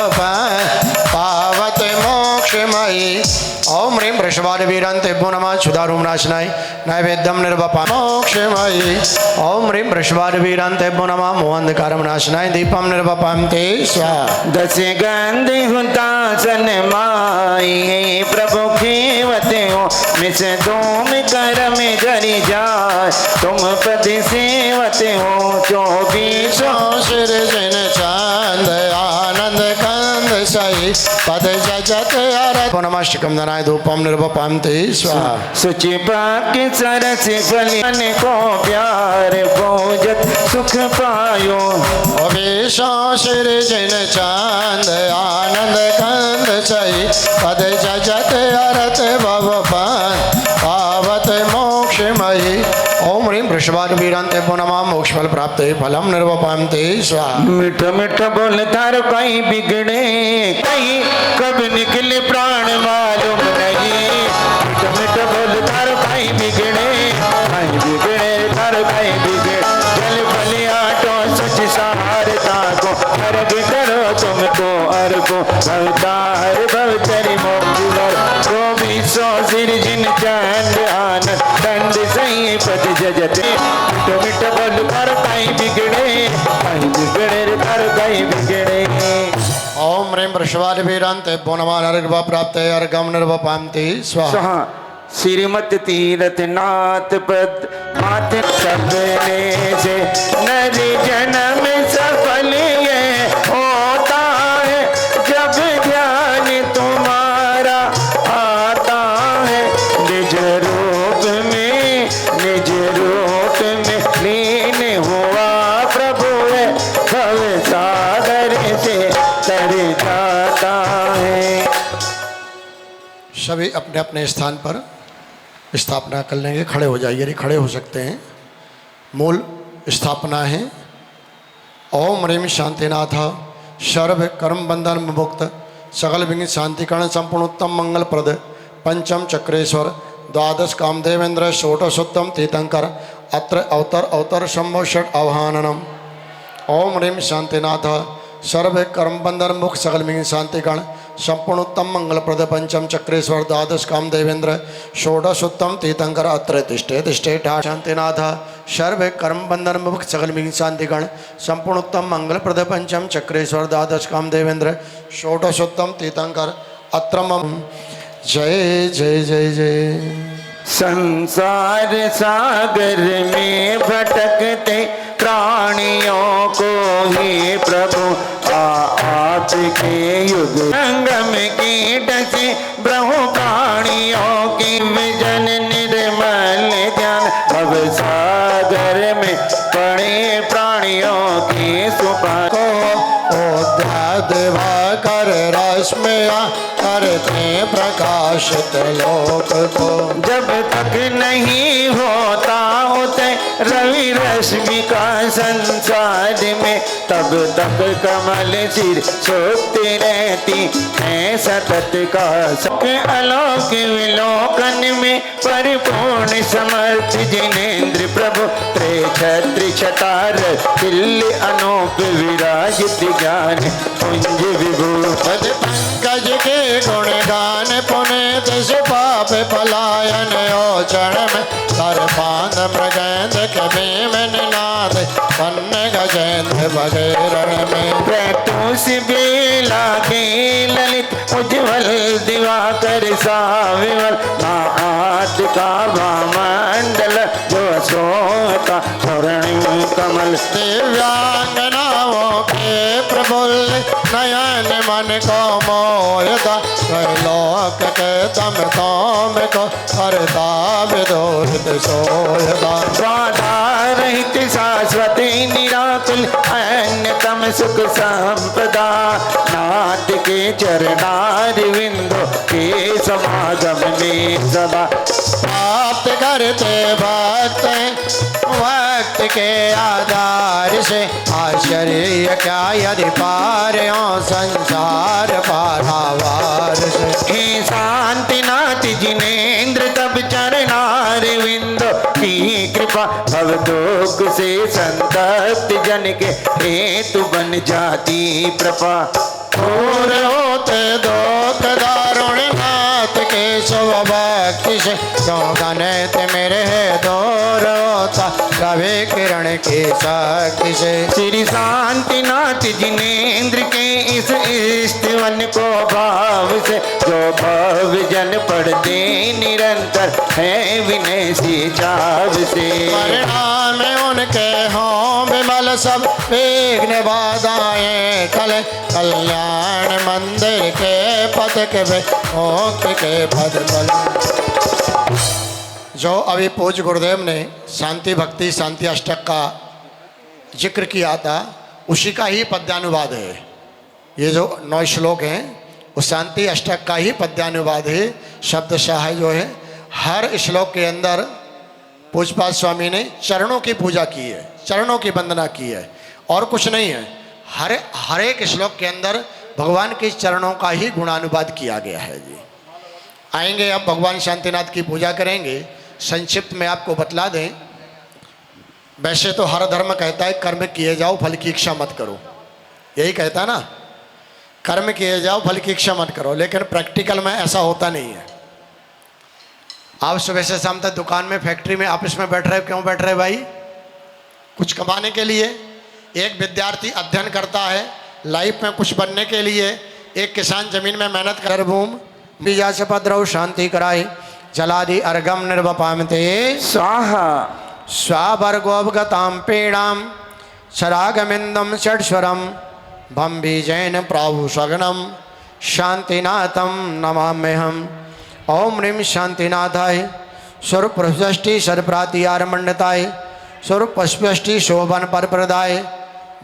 पावत मोक्षमयी। ओम ह्रीं वृषभार वीरांते नमः क्षुधारूम नाशनाय नैवेद्यम निर्वपा मोक्षमयी। ओम ह्रीं वृषभार वीरांते नमः मोहांधकारं नाशनाय दीपम निर्वपान्ते स्वाहा। दस गंध हुतासन माई प्रभु खेवते हो मिस दोम कर में जरी जाए तुम पद सेवते हो 24 श्री जन चांद आनंद सही पद जजत अरत नमस्कम धनाय धूपम निर्वपम ते स्वाहा सुचि बाकी सरस फलियन को प्यार भोजत सुख पायो अवेशो श्री जिन चांद आनंद कंद सही पद जजत अरत भव पावत मोक्षमयी ओम ह्रीं वृषभानुवीरान्ते पुनमां मोक्षफल प्राप्ते फलम निर्वपान्ते स्वाहा मिठ मिठ बोल तार कहीं बिगड़े कहीं कब निकले प्राण मालूम नहीं मिठ मिठ बोल तार कहीं बिगड़े तार कहीं बिगड़े जल फलियाटो सच सहारता को अर्घ करो तुमको अर्घो भवतार भवतरी मोक्षवर को भी सो सिर जिन चंद आनंद दंड सही पद जजते मिठ मिठ बोल तार कहीं बिगड़े तार कहीं बिगड़े ओम ह्रीं वृषभानुवीरान्ते पुनमां अर्घ्य प्राप्ते अर्घम निर्वपान्ते स्वाहा श्रीमत तीरथ नाथ पद मात सबने से नर जन्म सफल ये होता है जब ध्यान तुम्हारा आता है निज रूप में लीन हुआ प्रभु है भव सागर से तर जाता है। सभी अपने अपने स्थान पर स्थापना कर लेंगे। खड़े हो जाइए, यदि खड़े हो सकते हैं। मूल स्थापना है ओम ह्रीं शांतिनाथ सर्व कर्म बंधन मुक्त सकल विघ्न शांतिकरण संपूर्ण उत्तम मंगल प्रद पंचम चक्रेश्वर द्वादश कामदेवेंद्र षोडशोत्तम तीर्थंकर अत्र अवतर शंभो षट आह्वाननम ओम ह्रीं शांतिनाथ सर्व कर्म बंधन मुक्त सकल विघ्न शांतिकरण संपूर्ण उत्तम मंगल प्रद पंचम चक्रेश्वर द्वादश काम देवेंद्र षोडशोत्तम तीर्थंकर अत्र तिष्ठे तिष्ठे ठाठ शांतिनाथ सर्व कर्म बंधन मुक्त सकल विघ्न शांतिगण संपूर्ण उत्तम मंगल प्रद पंचम चक्रेश्वर द्वादश काम देवेंद्र षोडशोत्तम तीर्थंकर अत्र मम जय जय जय जय। संसार सागर में भटकते प्राणियों को ही प्रभु आपके युग संगम कीट से ब्रह्म प्राणियों की विजन निर्मल ध्यान भव सागर में पड़े प्राणियों की सुपा को देवा कर रश्मिया करते प्रकाशित लोक को जब तक नहीं होता होते रवि रश्मि का संसार में तब तक कमल सिर सोती रहती है सतत का सुख आलोक विलोकन में परिपूर्ण समर्थ जिनेन्द्र प्रभु त्रिछत्र छटार दिल्ली अनूप विराजित ज्ञान कुंज विभू पद पंकज के गुणगान पुनीत पाप पलायन ओचण में कर पांद मृगेंद कभी में नाद पन्न गजेंद्र बगेरण में प्रत्युष बेला के ललित उज्ज्वल दिवाकर साविवल नाथ का भामंडल जो सोता स्वर्णिम कमल दिव्यांगनाओं के प्रफुल्ल नयन मन को मोहता लोक के तम तोम को करता विदोषित सोयता बाधा रहित शाश्वती निराकुल अन्यतम सुख संपदा नाथ के चरणार विंदो के समागम में सदा प्राप्त करते भक्त के आधार से आश्चर्य क्या यदि पार हो संसार पारावार से हे शांतिनाथ जिनेन्द्र तब चरणार विंदो की कृपा भवदोग से संतप्त जन के हेतु बन जाती प्रपा दूर होते दोत दारुण नाथ के शुभ भक्ति से क्यों गणित मेरे दूर होता रवि किरण की शक्ति से। श्री शांतिनाथ जिनेन्द्र के इस स्तवन को भाव से जो भव जन पढ़ते निरंतर है विनय सी चाव से। परिणाम उनके हों विमल सब विघ्न बाधाएं टले, कल्याण मंदिर के पद के मोक्ष के पद बल। जो अभी पूज्य गुरुदेव ने शांति भक्ति शांति अष्टक का जिक्र किया था उसी का ही पद्यानुवाद है। ये जो 9 श्लोक हैं वो शांति अष्टक का ही पद्यानुवाद है। शब्दशाह जो है हर श्लोक के अंदर पूज्यपाद स्वामी ने चरणों की पूजा की है, चरणों की वंदना की है और कुछ नहीं है। हर एक श्लोक के अंदर भगवान के चरणों का ही गुणानुवाद किया गया है जी। आएंगे अब भगवान शांतिनाथ की पूजा करेंगे। संक्षिप्त में आपको बतला दें, वैसे तो हर धर्म कहता है कर्म किए जाओ फल की इच्छा मत करो, यही कहता ना, कर्म किए जाओ फल की इच्छा मत करो। लेकिन प्रैक्टिकल में ऐसा होता नहीं है। आप सुबह से शाम तक दुकान में, फैक्ट्री में, ऑफिस में बैठ रहे, क्यों बैठ रहे भाई? कुछ कमाने के लिए। एक विद्यार्थी अध्ययन करता है लाइफ में कुछ बनने के लिए। एक किसान जमीन में मेहनत कर भूम बीजा से पद्रव शांति कराई जलादि अर्घम निर्वपामते स्वाहा स्वाभर्गोपगताम पीड़ाम शरागमिंदम षड्स्वरम भम बीजैन प्राभु सगनम शांतिनाथम नमाम्यहम्। ओम ह्रीं शांतिनाथाय स्वरूप प्रष्टि सर्वप्रातिहार मंडताय स्वरूप पष्पष्टि शोभन पर प्रदाय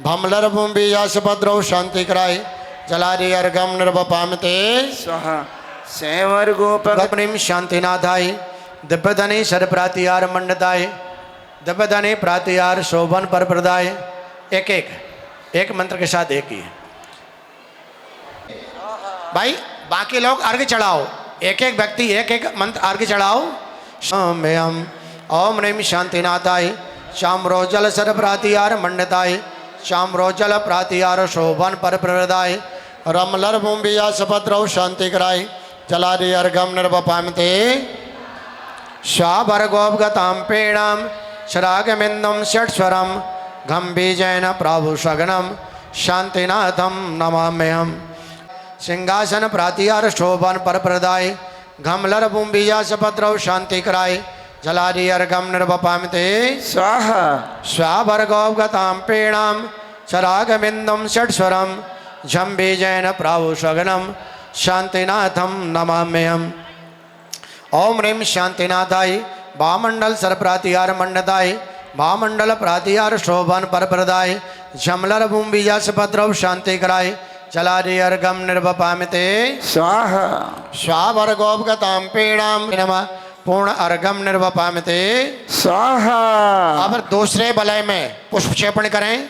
भमलर भूम बीजा से पद्रव शांति कराय जलादि अर्घम निर्वपामते स्वाहा सेवर गोपक ह्रीं शांतिनाथाय दिव्यधनि सर्वप्रातिहार मंडताय दिव्यधनि प्रातिहार शोभन पर प्रदाय। एक मंत्र के साथ एक ही भाई। बाकी लोग अर्घ चढ़ाओ, एक व्यक्ति एक मंत्र अर्घ चढ़ाओ। शाम्यम ओम ह्रीं शांतिनाथाय शाम्रोजल सर्वप्रातिहार मंडताय शाम्रोजल प्रातिहार शोभन पर प्रदाय रमलर भूम बीजा सपद्रव शांति कराय जलादि अर्घम निर्वपामते स्वाभर्गोपगताम पीड़ाम शरागमिंदम षड्स्वरम घम बीजैन प्राभु सगनम शांतिनाथम नमाम्यहम्। सिंहासन प्रातिहार शोभन पर प्रदाय घमलर भूम बीजा सपद्रव शांति कराय जलादि अर्घम निर्वपामते स्वाहा स्वाभर्गोपगताम पीड़ाम शरागमिंदम षड्स्वरम झम बीजैन प्राभु सगनम शांतिनाथम नमाम्यहम्। ओम ह्रीं शांतिनाथाय भामंडल सर्वप्रातिहार मंडताय भामंडल प्रातिहार शोभन पर प्रदाय झमलर भूम बीजा सपद्रव शांति कराय जलादि अर्घम निर्वपामते स्वाहा स्वाभर्गोपगताम पीड़ाम नमः पूर्ण अर्घम निर्वपामते स्वाहा। अब दूसरे बलय में पुष्पक्षेपण करें।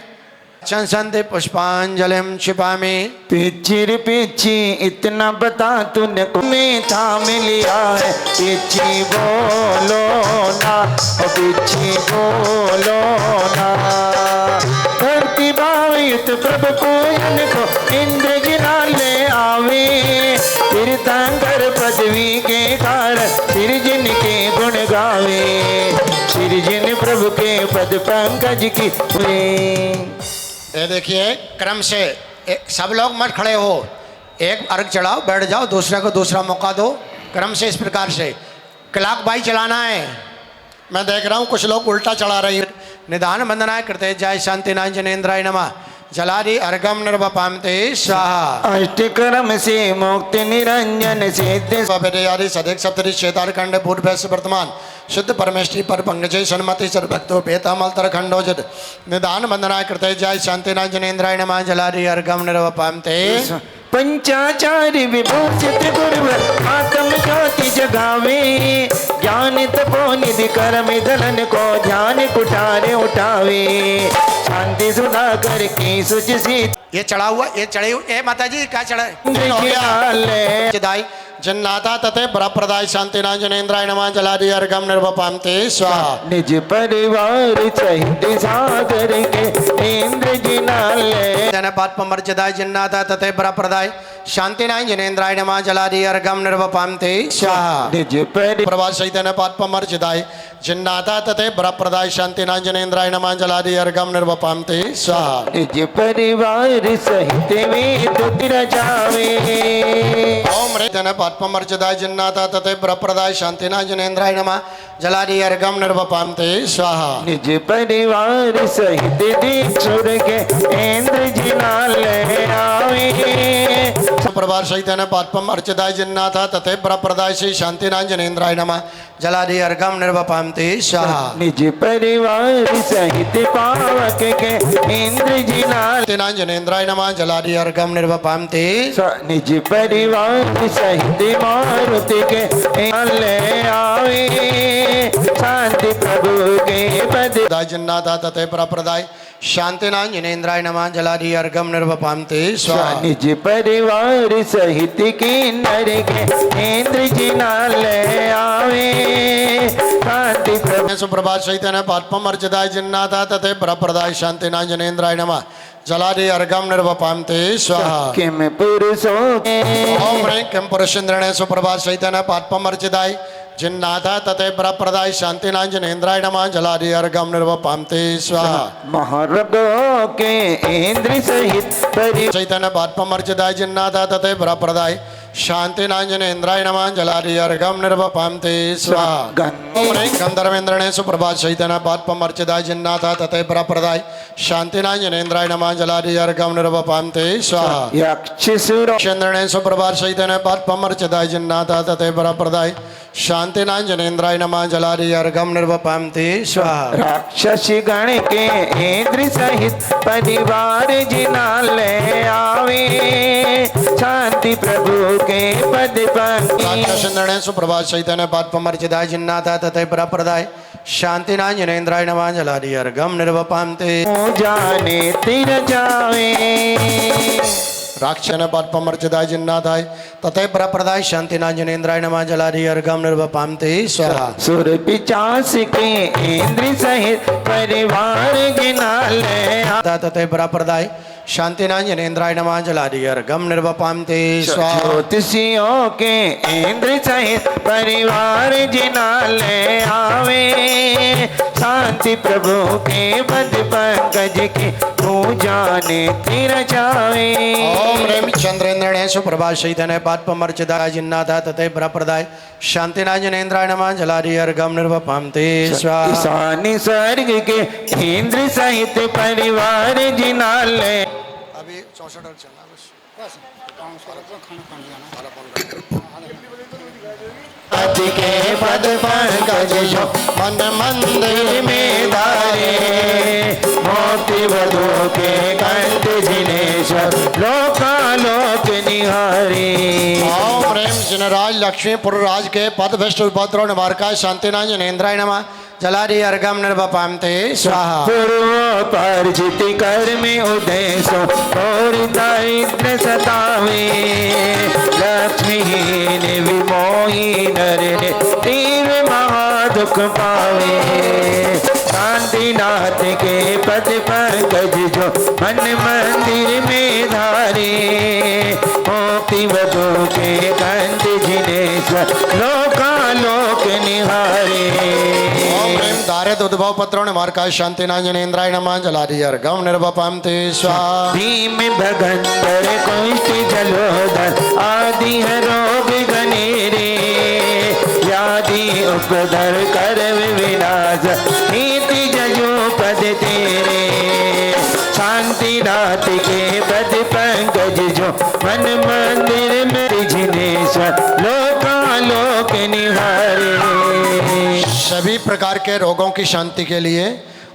चंसंत पुष्पांजलिम छिपामी पिछिर पिछी इतना बता तूने मीठा मिलिया है। पिछी बोलो ना ओ पिछी बोलो ना धरती भावित प्रभु पूजन को इंद्र गिरा ले आवे। तीर्थंकर पदवी के कारण सिरजिन के गुण गावे। सिरजिन प्रभु के पद पंकज की ये देखिए क्रम से सब लोग मत खड़े हो, एक अर्घ चढ़ाओ, बैठ जाओ, दूसरे को दूसरा मौका दो। क्रम से इस प्रकार से क्लॉक बाई चलाना है। मैं देख रहा हूँ कुछ लोग उल्टा चढ़ा रही हैं। निधान वंदनाएं करते जय शांतिनाथ जनेन्द्राय नमः जलादि अर्घम निर्वपामते स्वाहा। अष्टकर्म से मुक्ति निरंजन सिद्ध आदि सदैक सप्तरी श्वेतार खंड पूर्व से वर्तमान शुद्ध परमेष्टि पर पंकजे सन्मति सर्वभक्तो पेतामल तर खंडोजत निदान वंदना कृते जय शांतिनाथ जनेन्द्राय नमः जलादि अर्घम निर्वपामते। पंचाचार्य विभूषित गुरुवर आत्म ज्योति जगावे। ज्ञान तपोनिधि कर्म धलन को ध्यान कुठारे उठावे। शांति सुना करके सुच सी ये चढ़ा हुआ, ये चढ़े हुए माता जी क्या चढ़ा जन्नाथा तथे प्रदाय शांतिनाथ जनेन्द्राय नमः जलादि अर्घम निर्वपामते स्वाहा। निज परिवार सहित सागर के इंद्र जी नाले जनपात पमर्चदाय जन्नाथा तथे प्रदाय शांतिनाय जनेन्द्राय नमः जलादि अर्घम निर्वपाम ते स्वाहा निज परि प्रभा सहितन पात्पमर्चिताय जिन्नाथा तथे बरप्रदाय शांतिनाय जनेन्द्राय नमः जलादि अर्घम निर्वपाम ते स्वाहा निज परिवार सहित में तुति रचावे ओम रेतन पात्पमर्चिताय जिन्नाथा तथे बरप्रदाय शांतिनाय जनेन्द्राय नमः जलादि अर्घम निर्वपाम ते स्वाहा निज परिवार सहित दीक्षुर के इंद्र जी नाल आवे प्रभार सहितन पात्पम अर्चिताय जिन्नाथा तथे बरप्रदाय श्री शांतिनाय जनेन्द्राय नमः जलादि अर्घम निर्वपाम ते स्वाहा निज परिवार सहित पावक के इंद्र जी नाल शांतिनाय जनेन्द्राय नमः जलादि अर्घम निर्वपाम ते निज परिवार सहित मारुति के नाल आवे शांति प्रभु के पद जिन्नाथा तथे बरप्रदाय शांतिनाय जनेन्द्राय नमः जलादि अर्घम निर्वपाम ते स्वाहा निज परिवार सहित किन्नर के इंद्र जी नाल आवे शांति प्रभु सुप्रभात सहितन पात्पम अर्चिताय जिन्नाथा तथे बरप्रदाय शांतिनाय जनेन्द्राय नमः जलादि अर्घम निर्वपाम ते स्वाहा किम पुरुषों ओम ह्रीं किं पुरुषेन्द्रणे सुप्रभात सहितन पात्पम अर्चिताय जिन्नाथा तथे बरप्रदाय शांतिनाय जनेन्द्राय नमः जलादि अर्घम निर्वपाम ते स्वाहा महारगों के इंद्र सहित परि चैतन्य पात्पम अर्चिताय जिन्नाथा तथे बरप्रदाय शांतिनाय जनेन्द्राय नमः जलादि अर्घम निर्वपाम ते स्वाहा ओम ह्रीं गंधर्वेन्द्रणे सुप्रभात सहितन पात्पम अर्चिताय जिन्नाथा तथे बरप्रदाय शांतिनाय जनेन्द्राय नमः जलादि अर्घम निर्वपाम ते स्वाहा यक्षसुर चंद्रणे सुप्रभात सहितन पात्पम अर्चिताय जिन्नाथा तथे बरप्रदाय शांतिनाय जनेन्द्राय नमः जलादि अर्घम निर्वपाम ते स्वाहा राक्षसी गण के इंद्र सहित परिवार जिनाल आवे शांति प्रभु के पद पंक्ति चंद्रणे सुप्रभात सहितन पात्पम अर्चिताय जिन्नाथा तथे बरप्रदाय शांतिनाय जनेन्द्राय नमः जलादि अर्घम निर्वपाम ते जाने तिर जावे राक्षन पात्पम अर्चिताय जिन्नाथाय तथे बरप्रदाय शांतिनाय जनेन्द्राय नमः जलादि अर्घम निर्वपाम ते स्वाहा सुर पिचास के इंद्र सहित परिवार जिनाल तथे बरप्रदाय शांतिनाय जनेन्द्राय नमः जलादि अर्घम निर्वपाम ते स्वाहा ज्योतिषियों के इंद्र सहित परिवार जिनाल आवे शांति प्रभु के पद पंकज की पूजा ने तिर जावे ओम ह्रीं चंद्रेन्द्रणे सुप्रभात सहितन पात्पम अर्चिताय जिन्नाथा तथे बरप्रदाय शांतिनाय जनेन्द्राय नमः जलादि अर्घम निर्वपाम ते स्वाहा ईशानी स्वर्ग के इंद्र सहित परिवार जिनाल अभी 64 पति के पद पंकज जो मन मंदिर में धारे मोती वधु के कंठ जिनेश्वर लोकालोक निहारे ओम ह्रीं जिनराज लक्ष्मीपुर राज के पद भ्रष्ट उपद्रव निवारकाय शांतिनाय जनेन्द्राय नमः जलादि अर्घम निर्वपाम ते स्वाहा पूर्व परिचित कर में उदय सो और दारिद्र सतावे लक्ष्मीहीन विमोही नर ने तीव्र महादुख पावे शांतिनाथ के पद पंकज जो मन मंदिर में धारे मोती वधु के कंठ जिनेश्वर लोकालोक निहारे ओम ह्रीं दारिद उद्भव पत्रो निवारकाय शांतिनाय जनेन्द्राय नमः जलादि अर्घम निर्वपाम ते स्वाहा भीम भगंदर कुष्ठ जलोदर आदि रोग गनेरे व्याधि उपदर कर विनाश नीति जयो पद तेरे शांतिनाथ के पद पंकज जो मन मंदिर में जिनेश्वर लोकालोक निहारे सभी प्रकार के रोगों की शांति के लिए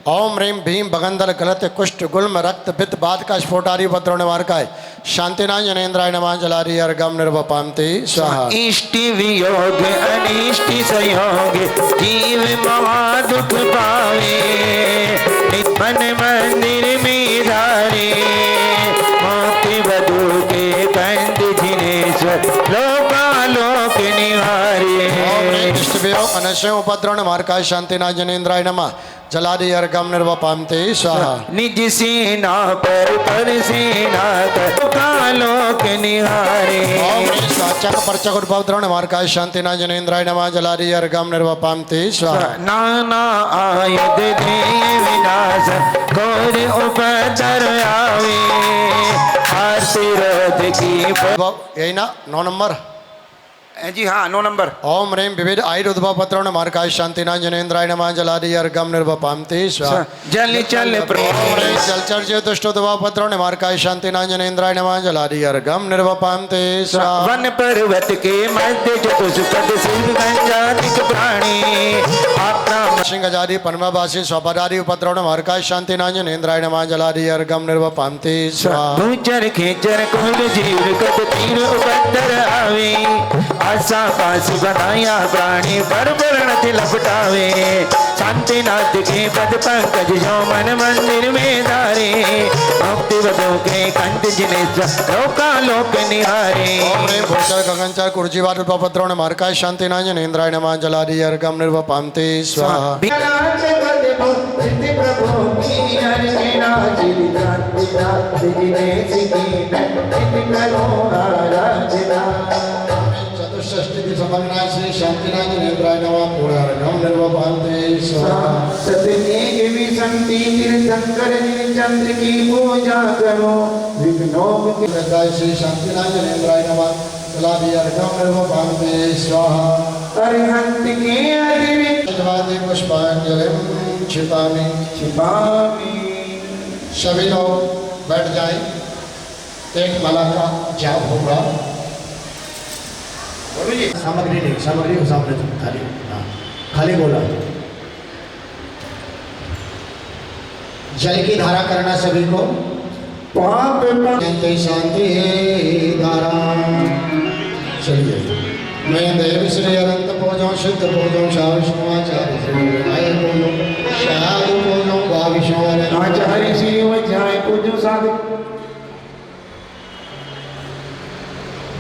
ओम ह्रीं भीम भगंदर गलत कुष्ठ गुल्म रक्त पित्त बात का स्फोट आदि उपद्रव निवारकाय शांतिनाय जनेन्द्राय नमः जलादि अर्घम निर्वपाम ते स्वाहा इष्ट वियोग अनिष्ट संयोग जीव महादुख पावे मन मंदिर में धारे मोती वधु के कंठ जिनेश्वर लोकालोक निहारे इष्ट वियोग अनशय उपद्रव निवारकाय शांतिनाय जनेन्द्राय नमः जलादि अर्घम निर्वपाम ते स्वाहा निज सेना पर सेना कर कालों के निहारे ओम स्वाचक परचक उद्भव द्रोण मार्काय शांति ना जनेन्द्राय नमः जलादि अर्घम निर्वपाम ते स्वाहा नाना आयुध दे विनाश घोर उपद्र आवे आरती रथ की यही ना 9 नंबर जी हाँ 9 नंबर ओम ह्रीं विविध आयुर्उद्भव पत्रोण मार्काय शांति ना जनेन्द्राय नमः जलादि अर्घम निर्वपाम ते स्वाहा जल चल ओम ह्रीं जलचर जे दुष्टोद्भव पत्रोण मार्काय शांति ना जनेन्द्राय नमः जलादि अर्घम निर्वपाम ते स्वाहा वन पर्वत के मध्य चतुष्पद सिंह गंजातिक प्राणी आपना सिंह जादि पन्मवासी स्वपदादि उपद्रवण मार्काय शांति ना जनेन्द्राय नमः जलादि अर्घम निर्वपाम ते स्वाहा भूचर खेचर कुल जीव कट तीर उपद्र आवे आशा पास बनाया प्राणी पर वर्ण लपटावे शांतिनाथ के पद पंकज जो मन मंदिर में धारे भक्ति वधों के कंठ जिने लोका लोक निहारे ओम ह्रीं भूचर गगनचर कुर्जीवाद उपद्रवण मार्काय शांति ना जनेन्द्राय नमः जलादि अर्घम निर्वपाम ते स्वाहा चतुष्षष्टि समग्र श्री शांतिनाथ जनेन्द्राय नमः पूर्णार्घम निर्वपाम ते स्वाहा सतनेक विसंति तीर्थंकर चंद्र की पूजा करो विघ्नों के जय श्री शांतिनाथ जनेन्द्राय नमः जलादि अर्घम निर्वपाम ते स्वाहा अरिहंत के अधिवित जवादि पुष्पांजलिं क्षिपामि छिपामी सभी लोग बैठ जाएं एक माला का जाप होगा सामग्री नहीं सामग्री को सामने खाली हाँ खाली बोला जल की धारा करना सभी को पाप शांति शांति धारा चलिए मैं देव श्री अनंत पूजो सिद्ध पूजो शाविष्णु